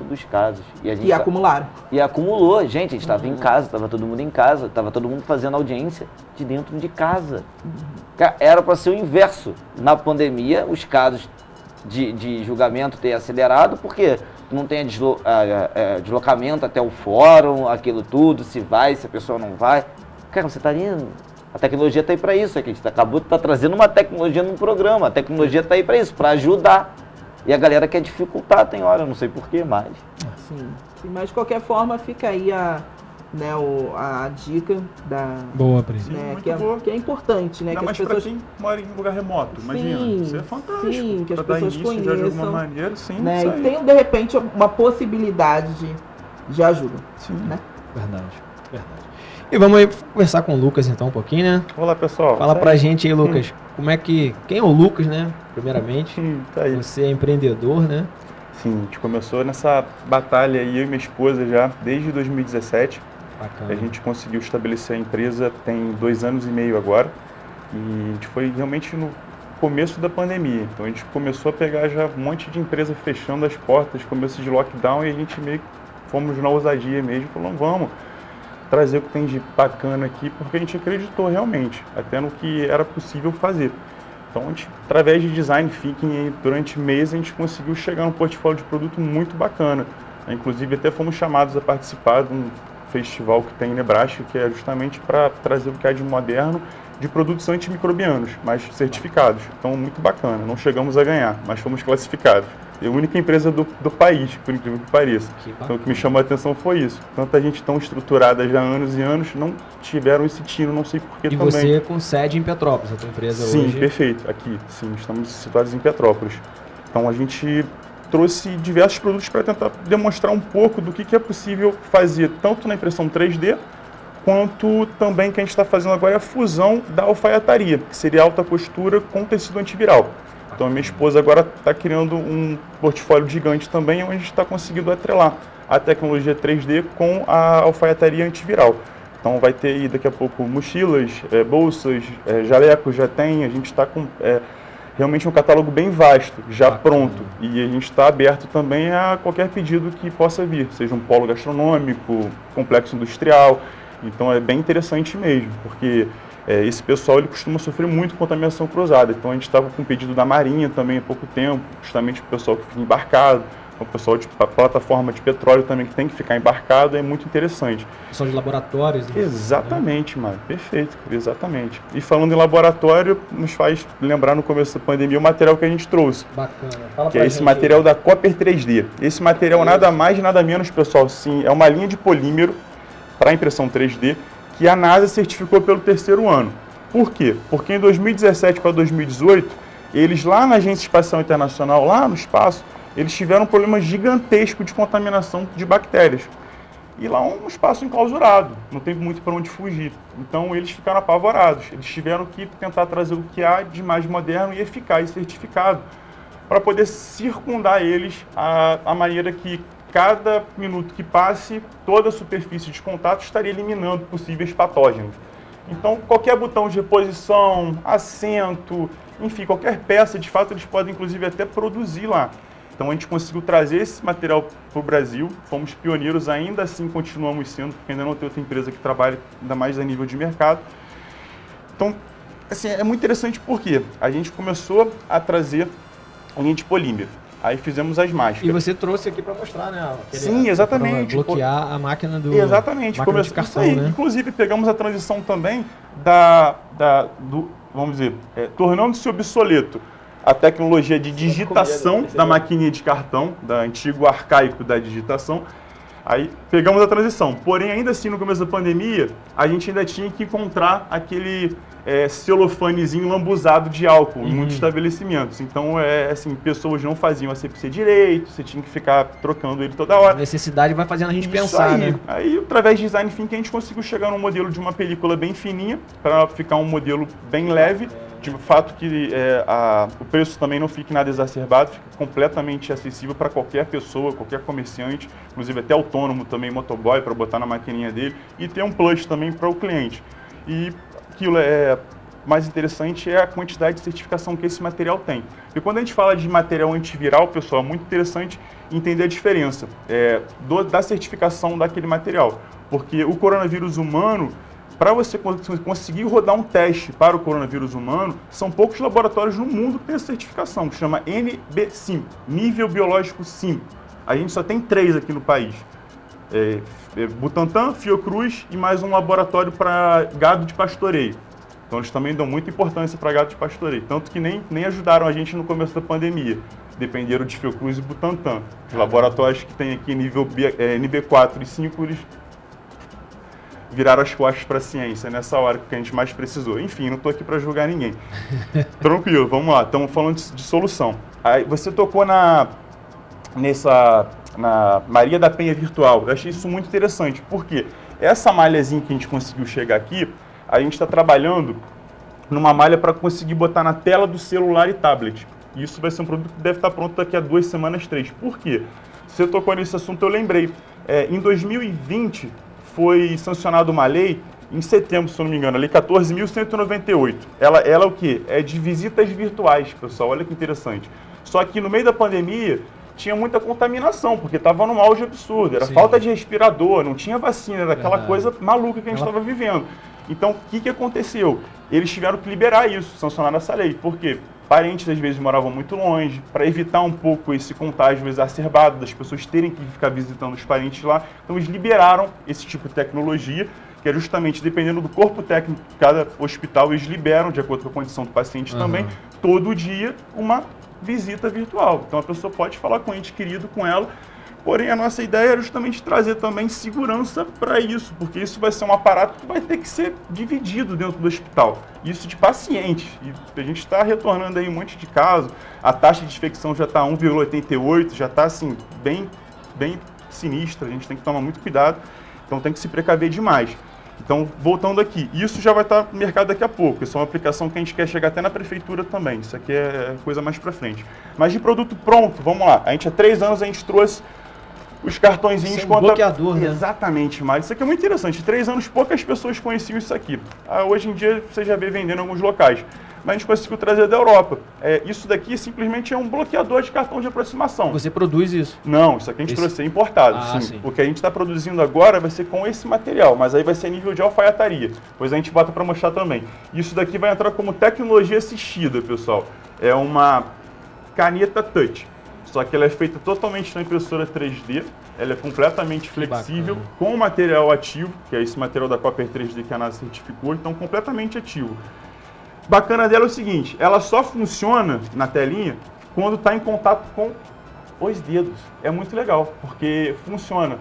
dos casos. E acumularam. E acumulou. Gente, a gente estava em casa, estava todo mundo em casa, estava todo mundo fazendo audiência de dentro de casa. Era para ser o inverso. Na pandemia, os casos de julgamento ter acelerado, porque não tem deslocamento até o fórum, aquilo tudo, se vai, se a pessoa não vai. Cara, você está indo. A tecnologia está aí para isso, a gente acabou de estar trazendo uma tecnologia num programa, a tecnologia está aí para isso, para ajudar. E a galera quer dificultar, tem hora, eu não sei porquê, mas... Sim, mas de qualquer forma fica aí a dica da... Boa, Pri. Né, Muito boa. que é importante, né? Ainda que mais as pessoas... pra quem mora em um lugar remoto, imagina. Sim, Isso é fantástico. sim, que as Pra dar pessoas início já de alguma conheçam, maneira, sim, né? isso E aí. tenham, de repente, uma possibilidade de ajuda. Sim. Né? Verdade. E vamos aí conversar com o Lucas então um pouquinho, né? Olá, pessoal. Fala pra gente aí, Lucas, quem é o Lucas, né? Primeiramente, Sim, tá aí. você é empreendedor, né? Sim, a gente começou nessa batalha aí, eu e minha esposa já desde 2017. Bacana. A gente conseguiu estabelecer a empresa tem 2 anos e meio agora. E a gente foi realmente no começo da pandemia. Então a gente começou a pegar já um monte de empresa fechando as portas, começo de lockdown, e a gente meio que fomos na ousadia mesmo, falando, vamos trazer o que tem de bacana aqui, porque a gente acreditou realmente, até no que era possível fazer. Então, a gente, através de design thinking, durante meses, a gente conseguiu chegar num portfólio de produto muito bacana. Inclusive, até fomos chamados a participar de um festival que tem em Nebraska, que é justamente para trazer o que há de moderno de produtos antimicrobianos, mas certificados. Então, muito bacana. Não chegamos a ganhar, mas fomos classificados. É a única empresa do país, por incrível que pareça. Então, o que me chamou a atenção foi isso. Tanta gente tão estruturada já há anos e anos, não tiveram esse tino, não sei porquê também. E você com sede em Petrópolis, a tua empresa Sim, hoje? Sim, perfeito. Aqui, sim, estamos situados em Petrópolis. Então, a gente trouxe diversos produtos para tentar demonstrar um pouco do que é possível fazer, tanto na impressão 3D, quanto também que a gente está fazendo agora é a fusão da alfaiataria, que seria alta costura com tecido antiviral. Então, a minha esposa agora está criando um portfólio gigante também, onde a gente está conseguindo atrelar a tecnologia 3D com a alfaiataria antiviral. Então, vai ter aí daqui a pouco mochilas, bolsas, jalecos já tem, a gente está com realmente um catálogo bem vasto, já pronto. E a gente está aberto também a qualquer pedido que possa vir, seja um polo gastronômico, complexo industrial. Então, é bem interessante mesmo, porque esse pessoal ele costuma sofrer muito com contaminação cruzada. Então a gente estava com um pedido da Marinha também há pouco tempo, justamente o pessoal que fica embarcado, o pessoal de plataforma de petróleo também que tem que ficar embarcado, é muito interessante. São de laboratórios. Né? Exatamente, Mário, perfeito, exatamente. E falando em laboratório, nos faz lembrar no começo da pandemia o material que a gente trouxe. Bacana. Fala que é esse material da Copper 3D. Esse material nada mais, nada menos, pessoal, sim, é uma linha de polímero para impressão 3D, que a NASA certificou pelo 3º ano. Por quê? Porque em 2017 para 2018, eles lá na Agência Espacial Internacional, lá no espaço, eles tiveram um problema gigantesco de contaminação de bactérias. E lá um espaço enclausurado, não tem muito para onde fugir. Então eles ficaram apavorados. Eles tiveram que tentar trazer o que há de mais moderno e eficaz certificado para poder circundar eles a maneira que cada minuto que passe, toda a superfície de contato estaria eliminando possíveis patógenos. Então, qualquer botão de reposição, assento, enfim, qualquer peça, de fato, eles podem, inclusive, até produzir lá. Então, a gente conseguiu trazer esse material para o Brasil, fomos pioneiros, ainda assim continuamos sendo, porque ainda não tem outra empresa que trabalhe, ainda mais a nível de mercado. Então, assim, é muito interessante porque a gente começou a trazer a linha de polímero. Aí fizemos as máscaras. E você trouxe aqui para mostrar, né? Sim, exatamente. Pra bloquear a máquina do... Exatamente. Máquina de cartão, isso aí. né? Inclusive, pegamos a transição também vamos dizer, tornando-se obsoleto a tecnologia de digitação da maquininha de cartão, da antigo arcaico da digitação. Aí pegamos a transição. Porém, ainda assim, no começo da pandemia, a gente ainda tinha que encontrar aquele celofanezinho lambuzado de álcool em muitos estabelecimentos. Então, assim, pessoas não faziam a CPC direito, você tinha que ficar trocando ele toda hora. A necessidade vai fazendo a gente Isso aí, né? Aí, através de design thinking, a gente conseguiu chegar num modelo de uma película bem fininha, para ficar um modelo bem leve, de fato que o preço também não fique nada exacerbado, fica completamente acessível para qualquer pessoa, qualquer comerciante, inclusive até autônomo também, motoboy, para botar na maquininha dele, e tem um plus também para o cliente. E aquilo mais interessante é a quantidade de certificação que esse material tem. E quando a gente fala de material antiviral, pessoal, é muito interessante entender a diferença da certificação daquele material. Porque o coronavírus humano, para você conseguir rodar um teste para o coronavírus humano, são poucos laboratórios no mundo que têm essa certificação, que chama NB5, Nível Biológico 5. A gente só tem 3 aqui no país. Butantan, Fiocruz e mais um laboratório para gado de pastoreio. Então eles também dão muita importância para gado de pastoreio, tanto que nem ajudaram a gente no começo da pandemia. Dependeram de Fiocruz e Butantan. Os laboratórios que tem aqui nível NB4 e 5, eles viraram as costas para a ciência nessa hora que a gente mais precisou. Enfim, não estou aqui para julgar ninguém. Tranquilo, vamos lá, estamos falando de solução. Aí você tocou na Maria da Penha virtual. Eu achei isso muito interessante, porque essa malhazinha que a gente conseguiu chegar aqui, a gente está trabalhando numa malha para conseguir botar na tela do celular e tablet. Isso vai ser um produto que deve estar pronto daqui a 2 semanas, 3. Por quê? Você tocou nesse assunto, eu lembrei. Em 2020, foi sancionada uma lei, em setembro, se eu não me engano, a Lei 14.198. Ela é o quê? É de visitas virtuais, pessoal. Olha que interessante. Só que no meio da pandemia, tinha muita contaminação, porque estava num auge absurdo. Era falta de respirador, não tinha vacina, era aquela coisa maluca que a gente estava vivendo. Então, o que aconteceu? Eles tiveram que liberar isso, sancionar essa lei. Por quê? Parentes, às vezes, moravam muito longe, para evitar um pouco esse contágio exacerbado, das pessoas terem que ficar visitando os parentes lá. Então, eles liberaram esse tipo de tecnologia, que é justamente, dependendo do corpo técnico de cada hospital, eles liberam, de acordo com a condição do paciente também, todo dia, uma visita virtual. Então, a pessoa pode falar com o ente querido, com ela. Porém, a nossa ideia era justamente trazer também segurança para isso, porque isso vai ser um aparato que vai ter que ser dividido dentro do hospital. Isso de pacientes. E a gente está retornando aí um monte de casos. A taxa de infecção já está 1,88, já está assim, bem sinistra. A gente tem que tomar muito cuidado, então tem que se precaver demais. Então, voltando aqui, isso já vai estar no mercado daqui a pouco. Isso é uma aplicação que a gente quer chegar até na prefeitura também. Isso aqui é coisa mais para frente. Mas de produto pronto, vamos lá. A gente há 3 anos a gente trouxe os cartõezinhos contra... bloqueador, né? Exatamente, Mário. Isso aqui é muito interessante. 3 anos poucas pessoas conheciam isso aqui. Hoje em dia você já vê vendendo em alguns locais. Mas a gente conseguiu trazer da Europa. Isso daqui simplesmente é um bloqueador de cartão de aproximação. Você produz isso? Não, isso aqui a gente trouxe importado. Sim. O que a gente está produzindo agora vai ser com esse material, mas aí vai ser nível de alfaiataria. Depois a gente bota para mostrar também. Isso daqui vai entrar como tecnologia assistida, pessoal. É uma caneta touch. Só que ela é feita totalmente na impressora 3D, ela é completamente flexível, com material ativo, que é esse material da Copper 3D que a NASA certificou, então completamente ativo. Bacana dela é o seguinte, ela só funciona na telinha quando está em contato com os dedos. É muito legal, porque funciona.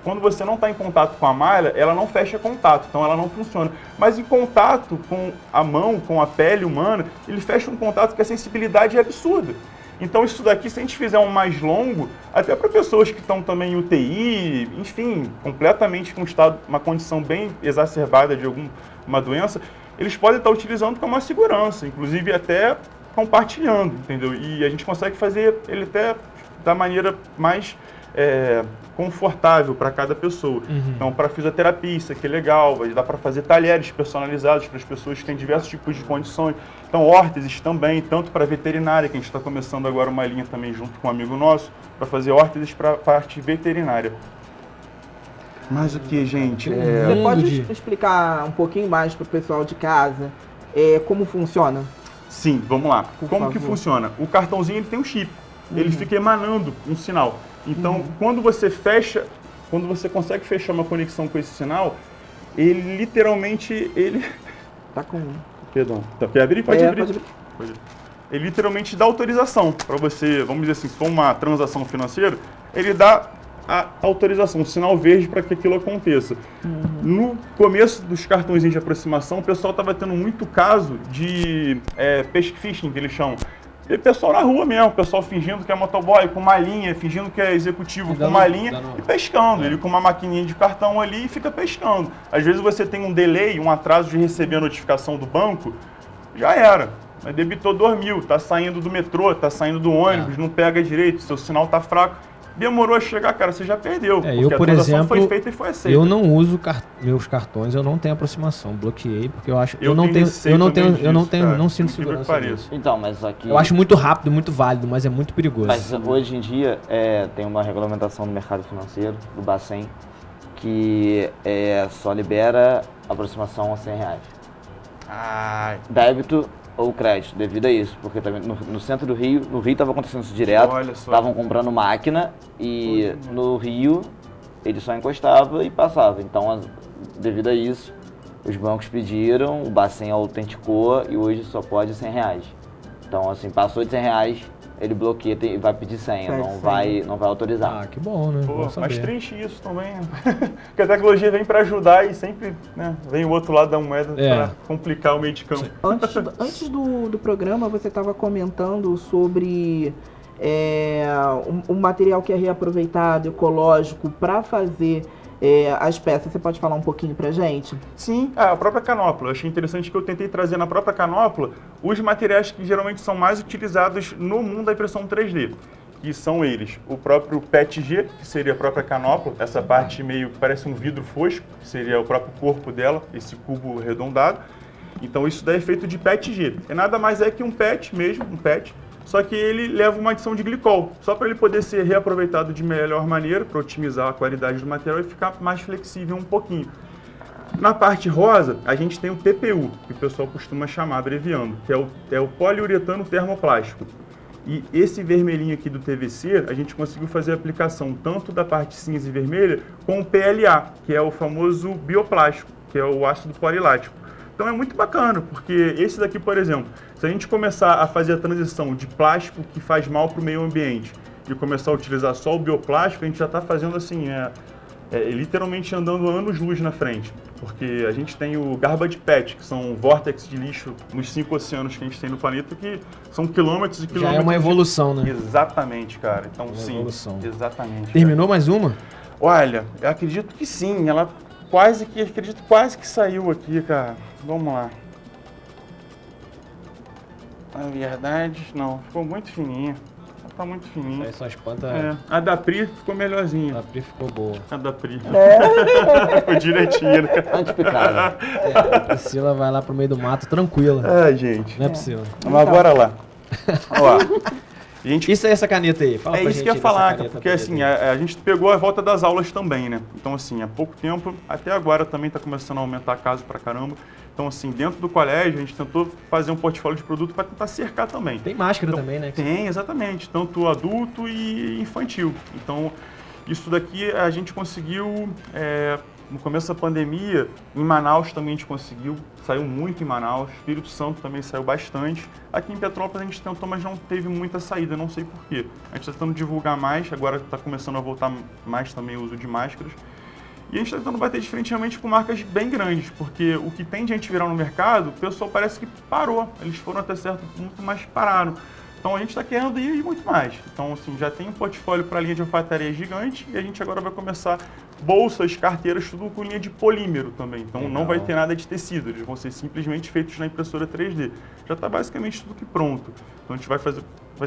Quando você não está em contato com a malha, ela não fecha contato, então ela não funciona. Mas em contato com a mão, com a pele humana, ele fecha um contato que a sensibilidade é absurda. Então isso daqui, se a gente fizer um mais longo, até para pessoas que estão também em UTI, enfim, completamente com uma condição bem exacerbada de alguma doença, eles podem estar utilizando como uma segurança, inclusive até compartilhando, entendeu? E a gente consegue fazer ele até da maneira mais confortável para cada pessoa. Então, para fisioterapia, isso aqui é legal, dá para fazer talheres personalizados para as pessoas que têm diversos tipos de condições. Então, órteses também, tanto para veterinária, que a gente está começando agora uma linha também junto com um amigo nosso, para fazer órteses para a parte veterinária. Mas o que, gente? Você pode explicar um pouquinho mais para o pessoal de casa como funciona? Sim, vamos lá. Por Como que favor. funciona? O cartãozinho ele tem um chip, ele fica emanando um sinal. Então, quando você consegue fechar uma conexão com esse sinal, ele literalmente, Tá com... Perdão. Quer abrir? Pode abrir. Pode abrir. Pode abrir. Ele literalmente dá autorização para você, vamos dizer assim, se for uma transação financeira, ele dá a autorização, um sinal verde para que aquilo aconteça. No começo dos cartõezinhos de aproximação, o pessoal estava tendo muito caso de phishing, que eles chamam. E pessoal na rua mesmo, o pessoal fingindo que é motoboy com uma linha, fingindo que é executivo com uma linha e pescando. Ele com uma maquininha de cartão ali e fica pescando. Às vezes você tem um delay, um atraso de receber a notificação do banco, já era. Mas debitou 2.000, tá saindo do metrô, tá saindo do ônibus, não pega direito, seu sinal tá fraco. Demorou a chegar, cara, você já perdeu. Eu, porque por a transação exemplo, foi feita e foi aceita. eu não uso meus cartões, eu não tenho aproximação, bloqueei, porque eu acho, Eu tenho receio também disso, cara, não sinto incrível que segurança pareça. nisso. Então, mas aqui... Eu acho muito rápido, muito válido, mas é muito perigoso. Mas hoje em dia tem uma regulamentação no mercado financeiro, do Bacen, que só libera aproximação a R$100. Ai, Débito ou crédito, devido a isso, porque também no centro do Rio, no Rio estava acontecendo isso direto, olha só. estavam comprando máquina e no Rio ele só encostava e passava. Então, devido a isso, os bancos pediram, o Bacen autenticou e hoje só pode R$100. Então, assim, passou de R$100, ele bloqueia e vai pedir senha, não vai autorizar. Ah, que bom, né? Pô, Bom mas saber. triste isso também, né? Porque a tecnologia vem para ajudar e sempre, né, vem o outro lado da moeda para complicar o meio de campo. Antes do programa, você estava comentando sobre um material que é reaproveitado, ecológico, para fazer as peças. Você pode falar um pouquinho pra gente? Sim, a própria canópula. Eu achei interessante que eu tentei trazer na própria canópula os materiais que geralmente são mais utilizados no mundo da impressão 3D. Que são eles, o próprio PETG, que seria a própria canópula, essa parte meio que parece um vidro fosco, que seria o próprio corpo dela, esse cubo arredondado. Então isso daí é feito de PETG. É nada mais que um PET mesmo, um PET, só que ele leva uma adição de glicol, só para ele poder ser reaproveitado de melhor maneira, para otimizar a qualidade do material e ficar mais flexível um pouquinho. Na parte rosa, a gente tem o TPU, que o pessoal costuma chamar, abreviando, que é o poliuretano termoplástico. E esse vermelhinho aqui do TVC, a gente conseguiu fazer a aplicação tanto da parte cinza e vermelha, com o PLA, que é o famoso bioplástico, que é o ácido polilático. Então é muito bacana, porque esse daqui, por exemplo, se a gente começar a fazer a transição de plástico que faz mal para o meio ambiente e começar a utilizar só o bioplástico, a gente já está fazendo assim, literalmente andando anos-luz na frente. Porque a gente tem o Garbage Patch, que são vórtices de lixo nos 5 oceanos que a gente tem no planeta, que são quilômetros e quilômetros. Já é uma evolução, né? Exatamente, cara. Então, sim, evolução. exatamente. Terminou mais uma? Olha, eu acredito que sim. Ela acredito quase que saiu aqui, cara. Vamos lá. Na verdade, não. Ficou muito fininha. Ela tá muito fininha. Aí só espanta. A da Pri ficou melhorzinha. A Pri ficou boa. A da Pri. Ficou direitinho, né? Antipicada. A Priscila vai lá pro meio do mato tranquila. Ai, gente. Não é possível. Mas bora lá. Ó. Gente, Isso é essa caneta aí. Fala pra isso gente que eu ia dessa falar, caneta porque preta assim, aí. a gente pegou a volta das aulas também, né? Então assim, há pouco tempo, até agora também está começando a aumentar caso pra caramba. Então assim, dentro do colégio, a gente tentou fazer um portfólio de produto para tentar cercar também. Tem máscara também, né? Tem, exatamente. Tanto adulto e infantil. Então, isso daqui a gente conseguiu, no começo da pandemia, em Manaus também a gente conseguiu, saiu muito em Manaus, Espírito Santo também saiu bastante. Aqui em Petrópolis a gente tentou, mas não teve muita saída, não sei porquê. A gente está tentando divulgar mais, agora está começando a voltar mais também o uso de máscaras. E a gente está tentando bater de frente realmente com marcas bem grandes, porque o que tem de gente virar no mercado, o pessoal parece que parou. Eles foram até certo ponto, mas pararam. Então a gente está querendo ir muito mais. Então, assim, já tem um portfólio para a linha de alfaiataria gigante e a gente agora vai começar bolsas, carteiras, tudo com linha de polímero também. Então Legal. não vai ter nada de tecido, eles vão ser simplesmente feitos na impressora 3D. Já está basicamente tudo que pronto. Então a gente vai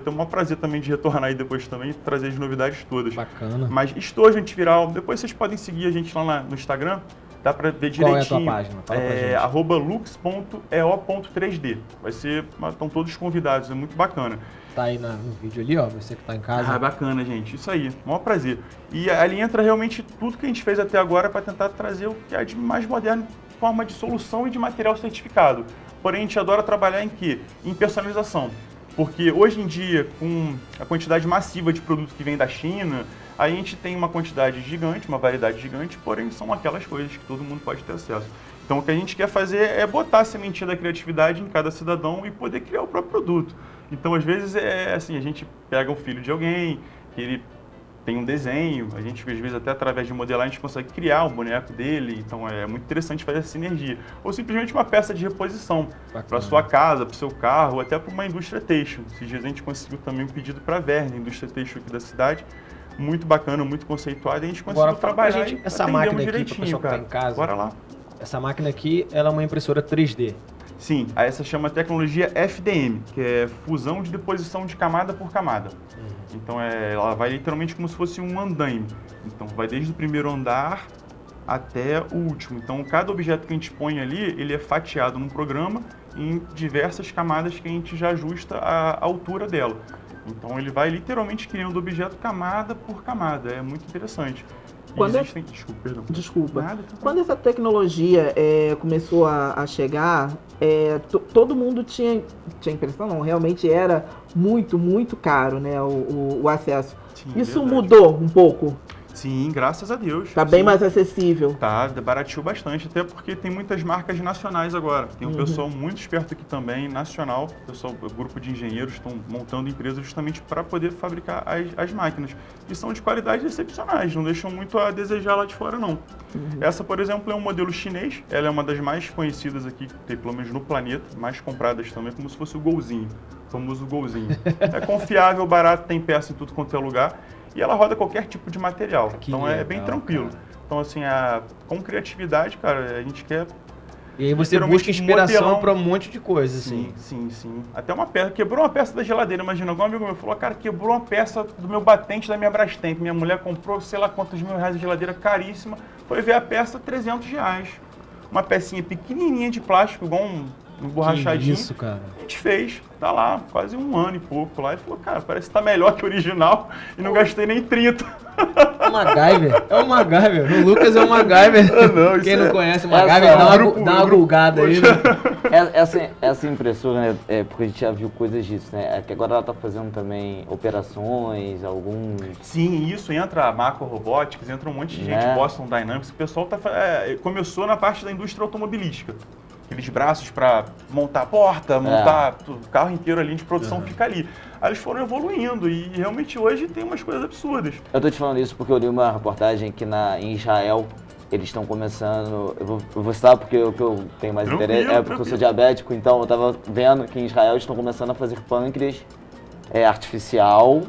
ter o maior prazer também de retornar aí depois também e trazer as novidades todas. Bacana. Mas estojo antiviral, depois vocês podem seguir a gente lá no Instagram, dá para ver direitinho. Qual é a tua página? Fala pra gente. @lux.eo.3D. Estão todos convidados, é muito bacana. Tá aí no vídeo ali, ó, você que tá em casa. Ah, bacana, gente. Isso aí, maior prazer. E ali entra realmente tudo que a gente fez até agora para tentar trazer o que é de mais moderno, forma de solução e de material certificado. Porém, a gente adora trabalhar em quê? Em personalização. Porque hoje em dia, com a quantidade massiva de produtos que vem da China, a gente tem uma quantidade gigante, uma variedade gigante, porém são aquelas coisas que todo mundo pode ter acesso. Então o que a gente quer fazer é botar a sementinha da criatividade em cada cidadão e poder criar o próprio produto. Então às vezes é assim, a gente pega um filho de alguém, que ele tem um desenho, a gente às vezes até através de modelar a gente consegue criar um boneco dele, então é muito interessante fazer essa sinergia. Ou simplesmente uma peça de reposição para sua casa, para o seu carro, ou até para uma indústria têxtil. Esses dias a gente conseguiu também um pedido para a Verne, indústria têxtil aqui da cidade, muito bacana, muito conceituada, e a gente conseguiu trabalhar gente, essa máquina aqui, para o pessoal que está em casa. Bora lá. Essa máquina aqui, ela é uma impressora 3D. Sim, essa chama tecnologia FDM, que é fusão de deposição de camada por camada. Então ela vai literalmente como se fosse um andaime. Então vai desde o primeiro andar até o último. Então cada objeto que a gente põe ali, ele é fatiado num programa em diversas camadas que a gente já ajusta a altura dela. Então ele vai literalmente criando o objeto camada por camada. É muito interessante. Desculpa. Nada, Quando essa tecnologia começou a chegar, todo mundo tinha impressão, não, realmente era muito, muito caro, né, o acesso. Sim, Isso verdade. mudou um pouco? Sim, graças a Deus. Está bem Sim. mais acessível. Tá, barateou bastante, até porque tem muitas marcas nacionais agora. Tem um pessoal muito esperto aqui também, nacional, grupo de engenheiros estão montando empresas justamente para poder fabricar as máquinas. E são de qualidade excepcionais, não deixam muito a desejar lá de fora, não. Essa, por exemplo, é um modelo chinês, ela é uma das mais conhecidas aqui, tem pelo menos no planeta, mais compradas também, como se fosse o Golzinho, o famoso Golzinho. É confiável, barato, tem peça em tudo quanto é lugar. E ela roda qualquer tipo de material, então é bem tranquilo. Cara. Então, assim, com criatividade, cara, a gente quer... E aí você busca inspiração para um monte de coisa, assim. Sim. Até uma peça, quebrou uma peça da geladeira, imagina, algum amigo meu falou, cara, quebrou uma peça do meu batente da minha Brastemp. Minha mulher comprou, sei lá quantos R$1.000 de geladeira, caríssima, foi ver a peça, R$300. Uma pecinha pequenininha de plástico, igual um borrachadinho. Isso, cara. A gente fez, tá lá, quase 1 ano e pouco lá, e falou, cara, parece que tá melhor que o original e não gastei nem 30. É o MacGyver. É o MacGyver. O Lucas é o MacGyver. Não, Quem isso não conhece o MacGyver, dá uma gulgada aí. Né? Essa impressora, né, porque a gente já viu coisas disso, né? É que agora ela tá fazendo também operações, alguns... Sim, isso, entra a Macro Robotics, entra um monte de gente, Né? Boston Dynamics, o pessoal começou na parte da indústria automobilística. Aqueles braços para montar a porta, montar o carro inteiro ali de produção fica ali. Aí eles foram evoluindo e realmente hoje tem umas coisas absurdas. Eu tô te falando isso porque eu li uma reportagem que em Israel eles estão começando, eu vou citar porque o que eu tenho mais interesse é porque eu sou diabético, então eu tava vendo que em Israel eles estão começando a fazer pâncreas artificial,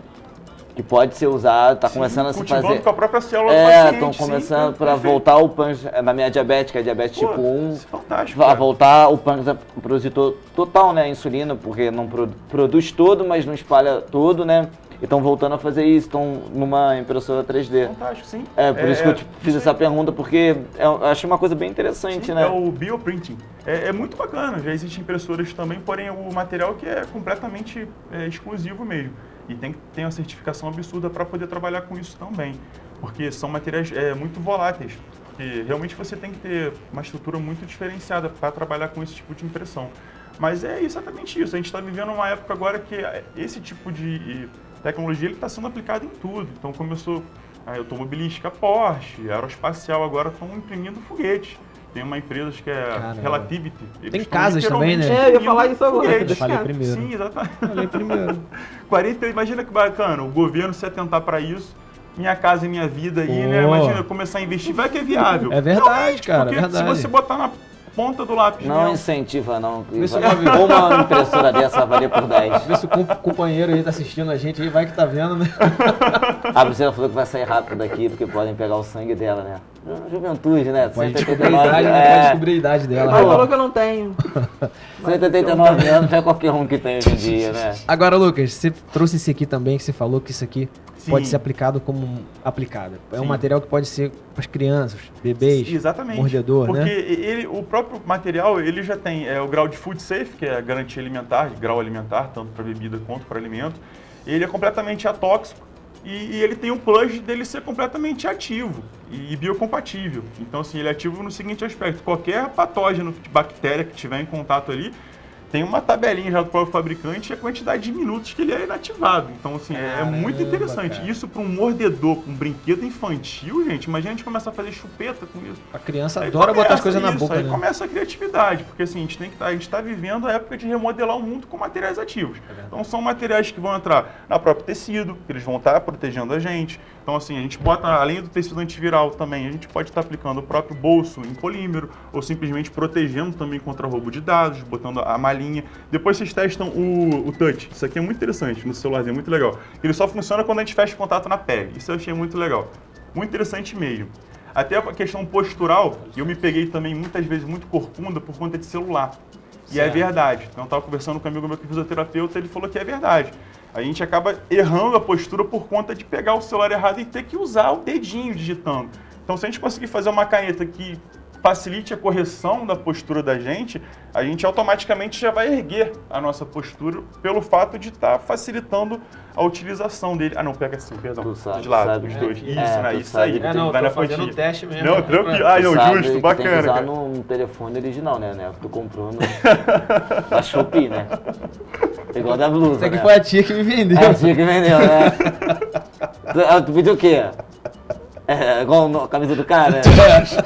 que pode ser usado, tá começando a se fazer... com a própria célula do paciente. Estão começando para voltar o pâncreas, na minha diabetes, que é diabetes tipo 1, isso é fantástico, vai cara. voltar o pâncreas a produzir total, né, a insulina, porque não produz todo, mas não espalha todo, né? E estão voltando a fazer isso, estão numa impressora 3D. Fantástico, sim. Por isso que eu te fiz essa pergunta, porque eu achei uma coisa bem interessante, Sim, né? é o bioprinting. É muito bacana, já existem impressoras também, porém o material que é completamente exclusivo mesmo. E tem uma certificação absurda para poder trabalhar com isso também, porque são materiais muito voláteis. E realmente você tem que ter uma estrutura muito diferenciada para trabalhar com esse tipo de impressão. Mas é exatamente isso, a gente está vivendo uma época agora que esse tipo de tecnologia está sendo aplicado em tudo. Então começou a automobilística, Porsche, aeroespacial, agora estão imprimindo foguete. Tem uma empresa que é Relativity. Tem casas também, né? Eu ia falar isso agora. Eu falei primeiro. Sim, exatamente. Falei primeiro. 40, imagina que bacana, o governo se atentar para isso, Minha Casa e Minha Vida aí, né? Imagina, começar a investir, vai que é viável. É verdade, realmente, cara, porque é verdade. se você botar ponta do lápis Não mesmo. incentiva, não. Isso Uma impressora dessa vai valer por 10. Vê se o companheiro aí tá assistindo a gente aí, vai que tá vendo, né? A Priscila falou que vai sair rápido daqui, porque podem pegar o sangue dela, né? Juventude, né? Pode 189, descobrir a idade, né? Pode descobrir a idade dela. Mas né? falou que eu não tenho. 189 anos não é qualquer um que tem hoje em dia, né? Agora, Lucas, você trouxe esse aqui também, que você falou que isso aqui Sim. pode ser aplicado como aplicado. É um Sim. material que pode ser para as crianças, bebês, Exatamente. mordedor, Porque né? o próprio material, ele já tem o grau de food safe, que é a garantia alimentar, de grau alimentar, tanto para bebida quanto para alimento. Ele é completamente atóxico e ele tem o plus dele ser completamente ativo e biocompatível. Então, assim, ele é ativo no seguinte aspecto: qualquer patógeno de bactéria que tiver em contato ali, tem uma tabelinha já do próprio fabricante e a quantidade de minutos que ele é inativado. Então, assim, é muito Caramba, interessante. cara. Isso para um mordedor, para um brinquedo infantil, gente, imagina a gente começar a fazer chupeta com isso. A criança Aí adora botar as começa coisas na isso, boca, aí né? começa a criatividade, porque assim, a gente está vivendo a época de remodelar o mundo com materiais ativos. Então são materiais que vão entrar na próprio tecido, que eles vão estar protegendo a gente. Então assim, a gente bota, além do tecido antiviral também, a gente pode estar aplicando o próprio bolso em polímero, ou simplesmente protegendo também contra roubo de dados, botando a malinha. Depois vocês testam o touch. Isso aqui é muito interessante no celularzinho, é muito legal. Ele só funciona quando a gente fecha contato na pele. Isso eu achei muito legal. Muito interessante mesmo. Até a questão postural, eu me peguei também muitas vezes muito corcunda por conta de celular. E é Certo. verdade. Então eu estava conversando com um amigo meu que é fisioterapeuta, ele falou que é verdade. A gente acaba errando a postura por conta de pegar o celular errado e ter que usar o dedinho digitando. Então se a gente conseguir fazer uma caneta que facilite a correção da postura da gente, a gente automaticamente já vai erguer a nossa postura pelo fato de estar facilitando a utilização dele. Ah, não, pega assim, perdão. Tu sabe, De lado, sabe. os dois. É, Isso, né? tu Isso sabe. aí. É, não, vai tô na fazendo pontinha. o teste mesmo. Não, né? tranquilo. Ah, não, Tu sabe justo, que bacana. Tem que usar Cara. num telefone original, né? Tu comprou na Shopee, né? Igual da blusa, Isso aqui né? foi a tia que me vendeu. É a tia que vendeu, né? Tu pediu o quê? Igual a camisa do cara?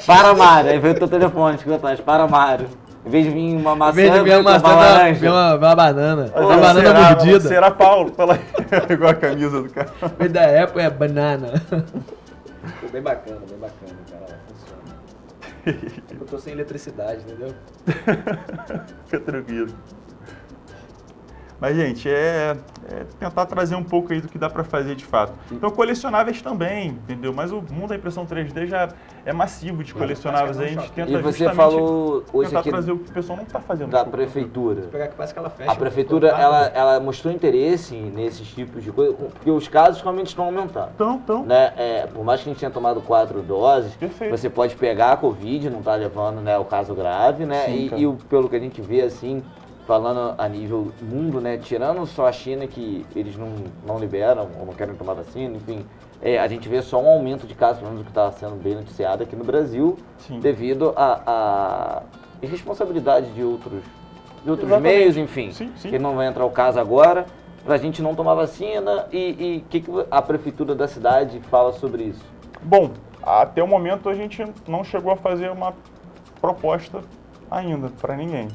Para Mário. Aí veio o teu telefone, escrito atrás, para Mário. Em vez de vir uma maçã, Em vez de ver veio uma maçã, laranja. vem uma banana. Olha, Uma banana será, mordida. Será Paulo? Fala aí. Igual a camisa do cara. Em vez da Apple é banana. Ficou bem bacana, cara. Funciona. Eu tô sem eletricidade, entendeu? Fica tranquilo. Mas, gente, é tentar trazer um pouco aí do que dá pra fazer de fato. Então, colecionáveis também, entendeu? Mas o mundo da impressão 3D já é massivo de colecionáveis. Aí a gente tenta E você justamente falou hoje tentar aqui trazer o que o pessoal não tá fazendo. da prefeitura. Vou pegar aqui, parece que ela fecha. A prefeitura, ela mostrou interesse nesses tipos de coisa, porque os casos realmente estão aumentando. Então, Né? Por mais que a gente tenha tomado 4 doses, Perfeito. você pode pegar a Covid, não tá levando, né, o caso grave, né? Sim, cara. Pelo que a gente vê, assim, falando a nível mundo, né? Tirando só a China, que eles não liberam ou não querem tomar vacina, enfim, a gente vê só um aumento de casos, pelo menos o que está sendo bem noticiado aqui no Brasil, Sim. devido à irresponsabilidade de outros Exatamente. meios, enfim. Sim, sim. Que não vai entrar o caso agora, pra gente não tomar vacina e o que a prefeitura da cidade fala sobre isso? Bom, até o momento a gente não chegou a fazer uma proposta ainda para ninguém.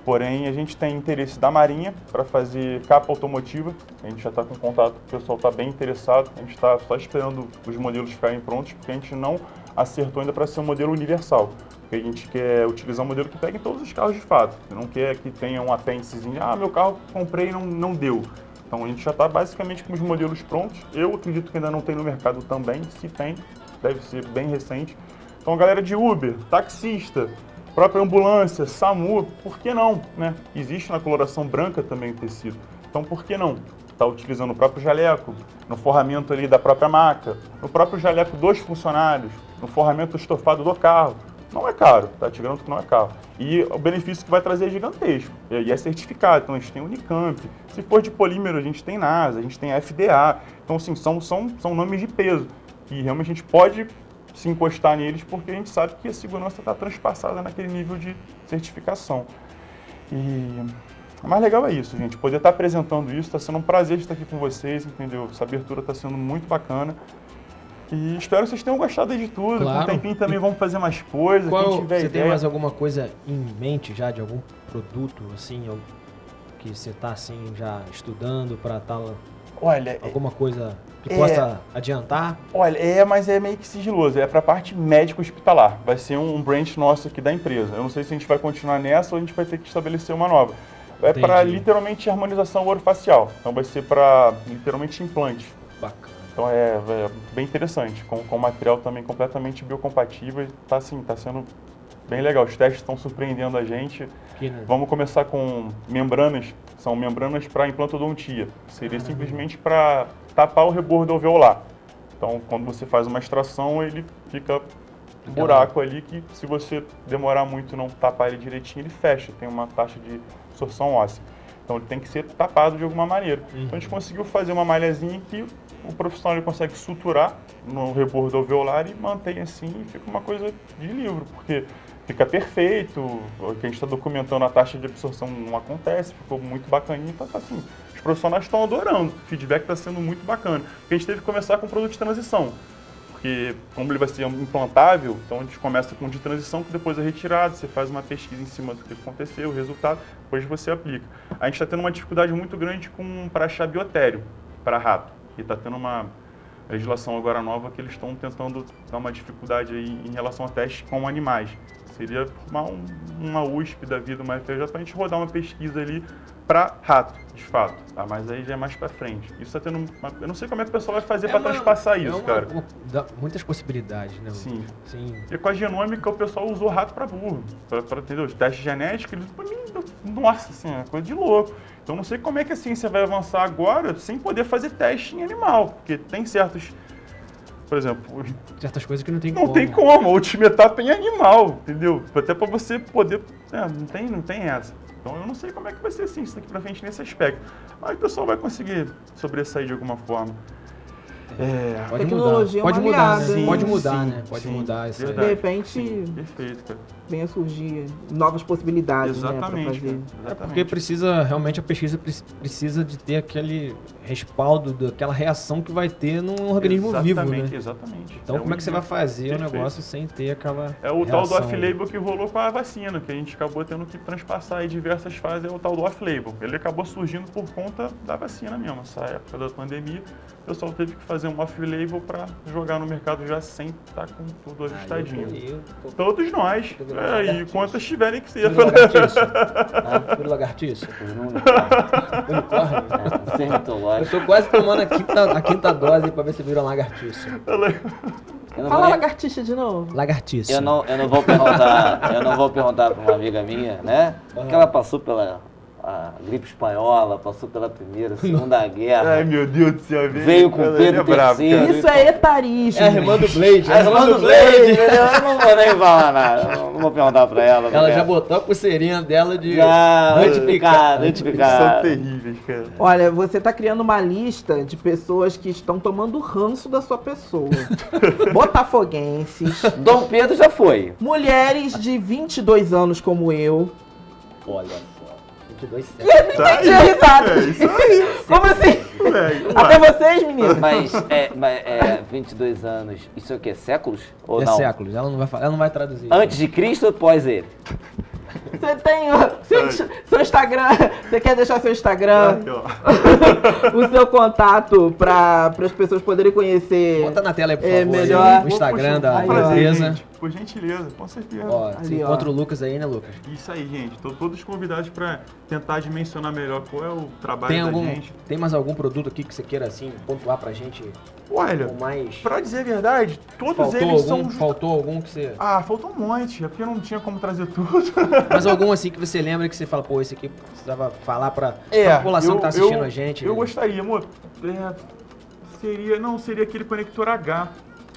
Porém, a gente tem interesse da Marinha para fazer capa automotiva. A gente já está com contato, o pessoal está bem interessado. A gente está só esperando os modelos ficarem prontos, porque a gente não acertou ainda para ser um modelo universal. Porque a gente quer utilizar um modelo que pegue em todos os carros de fato. Não quer que tenha um apêndicezinho, meu carro comprei e não deu. Então a gente já está basicamente com os modelos prontos. Eu acredito que ainda não tem no mercado também. Se tem, deve ser bem recente. Então, galera de Uber, taxista, própria ambulância, SAMU, por que não, né? Existe na coloração branca também o tecido, então por que não? Está utilizando o próprio jaleco, no forramento ali da própria maca, no próprio jaleco dos funcionários, no forramento estofado do carro. Não é caro, tá? Te garanto que não é caro. E o benefício que vai trazer é gigantesco, e é certificado, então a gente tem Unicamp, se for de polímero a gente tem NASA, a gente tem FDA, então assim, são nomes de peso, que realmente a gente pode se encostar neles, porque a gente sabe que a segurança está transpassada naquele nível de certificação. E o mais legal é isso, gente, poder estar apresentando isso, está sendo um prazer de estar aqui com vocês, entendeu? Essa abertura está sendo muito bacana. E espero que vocês tenham gostado de tudo. Claro. Com um tempinho também vamos fazer mais coisas, quem tiver Você ideia. tem mais alguma coisa em mente já de algum produto, assim, que você está assim, já estudando para estar Olha, alguma coisa que possa adiantar? Olha, mas é meio que sigiloso, é para a parte médico-hospitalar. Vai ser um branch nosso aqui da empresa. Eu não sei se a gente vai continuar nessa ou a gente vai ter que estabelecer uma nova. É para literalmente harmonização orofacial. Então vai ser para literalmente implante. Bacana. Então é bem interessante, com material também completamente biocompatível. Tá sendo bem legal. Os testes estão surpreendendo a gente. Vamos começar com membranas. São membranas para implantodontia. Seria simplesmente para tapar o rebordo alveolar. Então, quando você faz uma extração, ele fica um buraco ali que, se você demorar muito e não tapar ele direitinho, ele fecha. Tem uma taxa de absorção óssea. Então, ele tem que ser tapado de alguma maneira. Então, a gente conseguiu fazer uma malhazinha que o profissional ele consegue suturar no rebordo alveolar e mantém assim, e fica uma coisa de livro, porque fica perfeito, o que a gente está documentando, a taxa de absorção não acontece, ficou muito bacaninho, então assim, os profissionais estão adorando, o feedback está sendo muito bacana. Porque a gente teve que começar com produto de transição, porque como ele vai ser implantável, então a gente começa com de transição, que depois é retirado, você faz uma pesquisa em cima do que aconteceu, o resultado, depois você aplica. A gente está tendo uma dificuldade muito grande para achar biotério para rato, e está tendo uma legislação agora nova que eles estão tentando dar uma dificuldade aí em relação a testes com animais. Seria uma USP da vida, uma FJ, para a gente rodar uma pesquisa ali para rato, de fato. Tá? Mas aí já é mais para frente. Isso está tendo eu não sei como é que o pessoal vai fazer para transpassar isso, cara. Dá muitas possibilidades, né? Sim. Sim. E com a genômica o pessoal usou rato para burro. Para entender os testes genéticos, nossa, assim, é coisa de louco. Então não sei como é que a ciência vai avançar agora sem poder fazer teste em animal. Porque tem certos... Por exemplo, certas coisas que não tem como. Não tem como, a última etapa é em animal, entendeu? Até para você poder... não tem essa. Então eu não sei como é que vai ser assim, isso daqui pra frente nesse aspecto. Mas o pessoal vai conseguir sobressair de alguma forma. Pode tecnologia mudar. Pode é uma mudar, aliada, né? hein? Pode mudar, Sim, né? Pode sim, mudar isso aí. De repente, Perfeito, cara. venha surgir novas possibilidades, Exatamente, né, pra fazer. cara. Exatamente. Porque precisa, realmente a pesquisa precisa de ter aquele respaldo, daquela reação que vai ter num organismo vivo, né? Exatamente. Então como é que você vai fazer Perfeito. o negócio sem ter aquela É o tal do reação? off-label que rolou com a vacina, que a gente acabou tendo que transpassar em diversas fases, é o tal do off-label. Ele acabou surgindo por conta da vacina mesmo. Essa época da pandemia, o pessoal teve que fazer um off-label para jogar no mercado já sem estar com tudo ajustadinho. Todos nós. E quantas tiverem que ser. Pelo lagartixa? Sermitológico. Eu tô quase tomando a quinta dose pra ver se vira uma lagartixa. Fala lagartixa de novo. Lagartixa. Eu não vou perguntar pra uma amiga minha, né? Que ela passou pela gripe espanhola, passou pela Primeira, Segunda Guerra. Ai, meu Deus do céu. Veio com Pedro III. Isso é etarismo. É a irmã do Blade. A irmã do Blade, eu não vou nem falar nada, não vou perguntar pra ela. Ela já botou a pulseirinha dela de Notificado. São terríveis, cara. Olha, você tá criando uma lista de pessoas que estão tomando ranço da sua pessoa. Botafoguenses, Dom Pedro já foi. mulheres de 22 anos como eu. Olha só. 22 Tá Tinha risado. É isso aí. Como assim? Moleque. Até vocês, meninas? Mas 22 anos, isso é o quê? Séculos? Ou É não? séculos, ela não vai traduzir. Antes de Cristo ou após ele? Você tem seu Instagram, você quer deixar seu Instagram, Aí, ó. o seu contato para as pessoas poderem conhecer. Bota na tela aí, por favor, melhor. aí, o Instagram da Aí, empresa. Gente, por gentileza, com certeza. Ó, Ali, você ó. encontra o Lucas aí, né, Lucas? Isso aí, gente. Estão todos convidados para tentar dimensionar melhor qual é o trabalho da gente. Tem mais algum produto aqui que você queira, assim, pontuar pra gente? Olha, Ou mais... pra dizer a verdade, todos Faltou eles algum? são... Faltou algum que você... Faltou um monte. É porque não tinha como trazer tudo. Mas algum, assim, que você lembra que você fala, pô, esse aqui precisava falar pra população que tá assistindo a gente. Eu gostaria, amor. Seria aquele conector H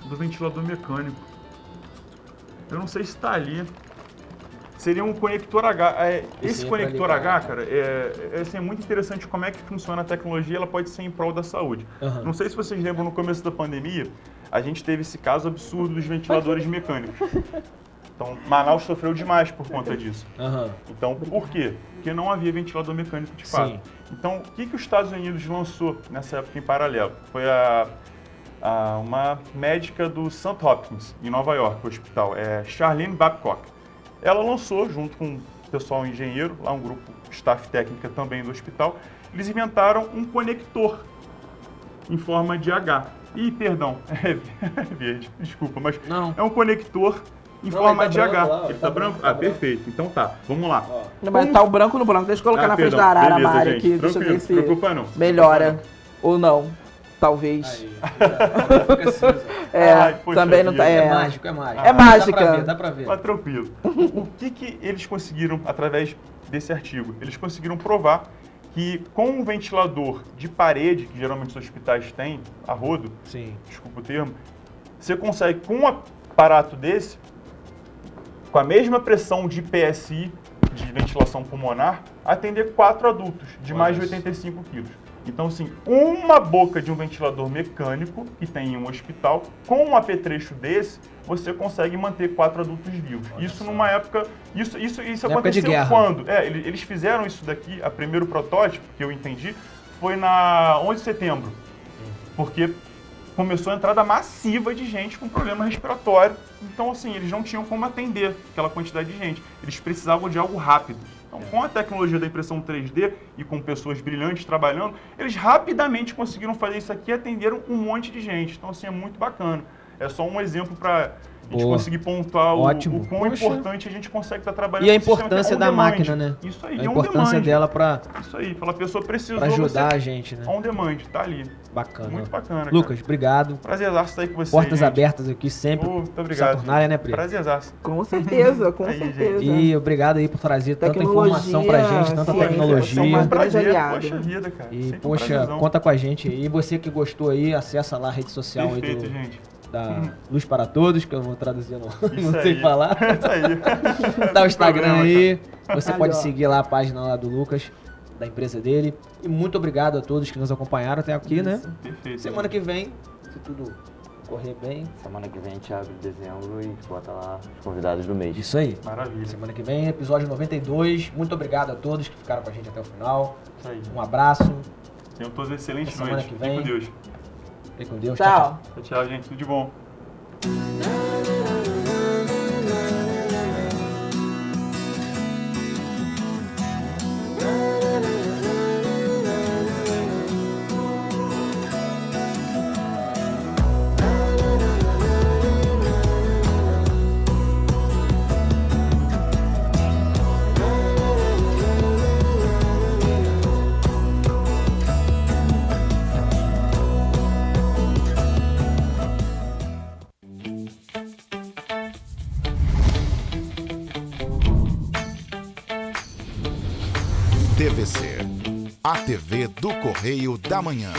do ventilador mecânico. Eu não sei se tá ali. Seria um conector H. Esse Sim, conector pra ligar. H, cara, é muito interessante como é que funciona a tecnologia, ela pode ser em prol da saúde. Uhum. Não sei se vocês lembram, no começo da pandemia, a gente teve esse caso absurdo dos ventiladores mecânicos. Então, Manaus sofreu demais por conta disso. Aham. Então, por quê? Porque não havia ventilador mecânico de fato. Sim. Então, o que os Estados Unidos lançou nessa época em paralelo? Foi uma médica do St. Hopkins, em Nova York, o hospital, Charlene Babcock. Ela lançou, junto com o pessoal engenheiro, lá um grupo, staff técnica também do hospital, eles inventaram um conector em forma de H. Ih, perdão, é verde, desculpa, mas Não. é um conector em Não, forma ele tá de branco H. lá, ó, Ele tá branco? tá Ah, branco. perfeito. Então tá, vamos lá. Ó. Não, mas tá o branco no branco. Deixa eu colocar na frente perdão, da arara, beleza, Mari, gente. aqui. Deixa eu Tranquilo, ver se preocupa não. melhora. Ou não. Talvez. Aí, fica cinza. É, Ai, poxa também não tá. vida. É É, mágico, é mágico. É mágica. Dá pra ver. Mas tranquilo. O que eles conseguiram através desse artigo? Eles conseguiram provar que com um ventilador de parede, que geralmente os hospitais têm, a rodo, Sim. desculpa o termo, você consegue, com um aparato desse, com a mesma pressão de PSI, de ventilação pulmonar, atender 4 adultos de mais de 85 quilos. Então, assim, uma boca de um ventilador mecânico que tem em um hospital, com um apetrecho desse, você consegue manter 4 adultos vivos. Isso numa época... Isso Na época de aconteceu guerra. quando? Eles fizeram isso daqui, a primeiro protótipo, que eu entendi, foi na 11 de setembro. Porque começou a entrada massiva de gente com problema respiratório. Então, assim, eles não tinham como atender aquela quantidade de gente. Eles precisavam de algo rápido. Então, com a tecnologia da impressão 3D e com pessoas brilhantes trabalhando, eles rapidamente conseguiram fazer isso aqui e atenderam um monte de gente. Então, assim, é muito bacana. É só um exemplo para a gente Boa. conseguir pontuar o Ótimo. quão Poxa. importante a gente consegue estar trabalhando E a com um sistema que é importância on da demand. máquina, né? Isso aí, A on importância demand. dela pra Isso aí, aquela pessoa precisou, ajudar a você gente, né? on demand, tá ali. Bacana. Muito bacana, Lucas, obrigado. cara. Prazerzaço estar aí com você, Portas gente. abertas aqui sempre. Muito obrigado. Saturnália, né, Pri? Prazerzaço. com certeza, com Aí, certeza. E obrigado aí por trazer tanta Tecnologia, informação pra gente, tanta ciência, tecnologia. são uma grande Prazer, aliada. poxa vida, cara. E, Sempre um poxa, prazerzão. conta com a gente aí. E você que gostou aí, acessa lá a rede social aí Perfeito, gente. da Luz para Todos, que eu vou traduzir, não Isso sei aí. falar. Isso aí. Dá o Instagram Problema, aí. Você Aí, pode ó. seguir lá a página lá do Lucas, da empresa dele. E muito obrigado a todos que nos acompanharam até aqui, né? Perfeito. Semana que vem, se tudo correr bem. Semana que vem a gente abre dezembro e bota lá os convidados do mês. Isso aí. Maravilha. Semana que vem, episódio 92. Muito obrigado a todos que ficaram com a gente até o final. Isso aí. Um abraço. Tenham todos excelentes Semana noites. que Fiquem vem. com Deus. Fique com Deus. Tchau. Tchau, gente. Tudo de bom. TVC, a TV do Correio da Manhã.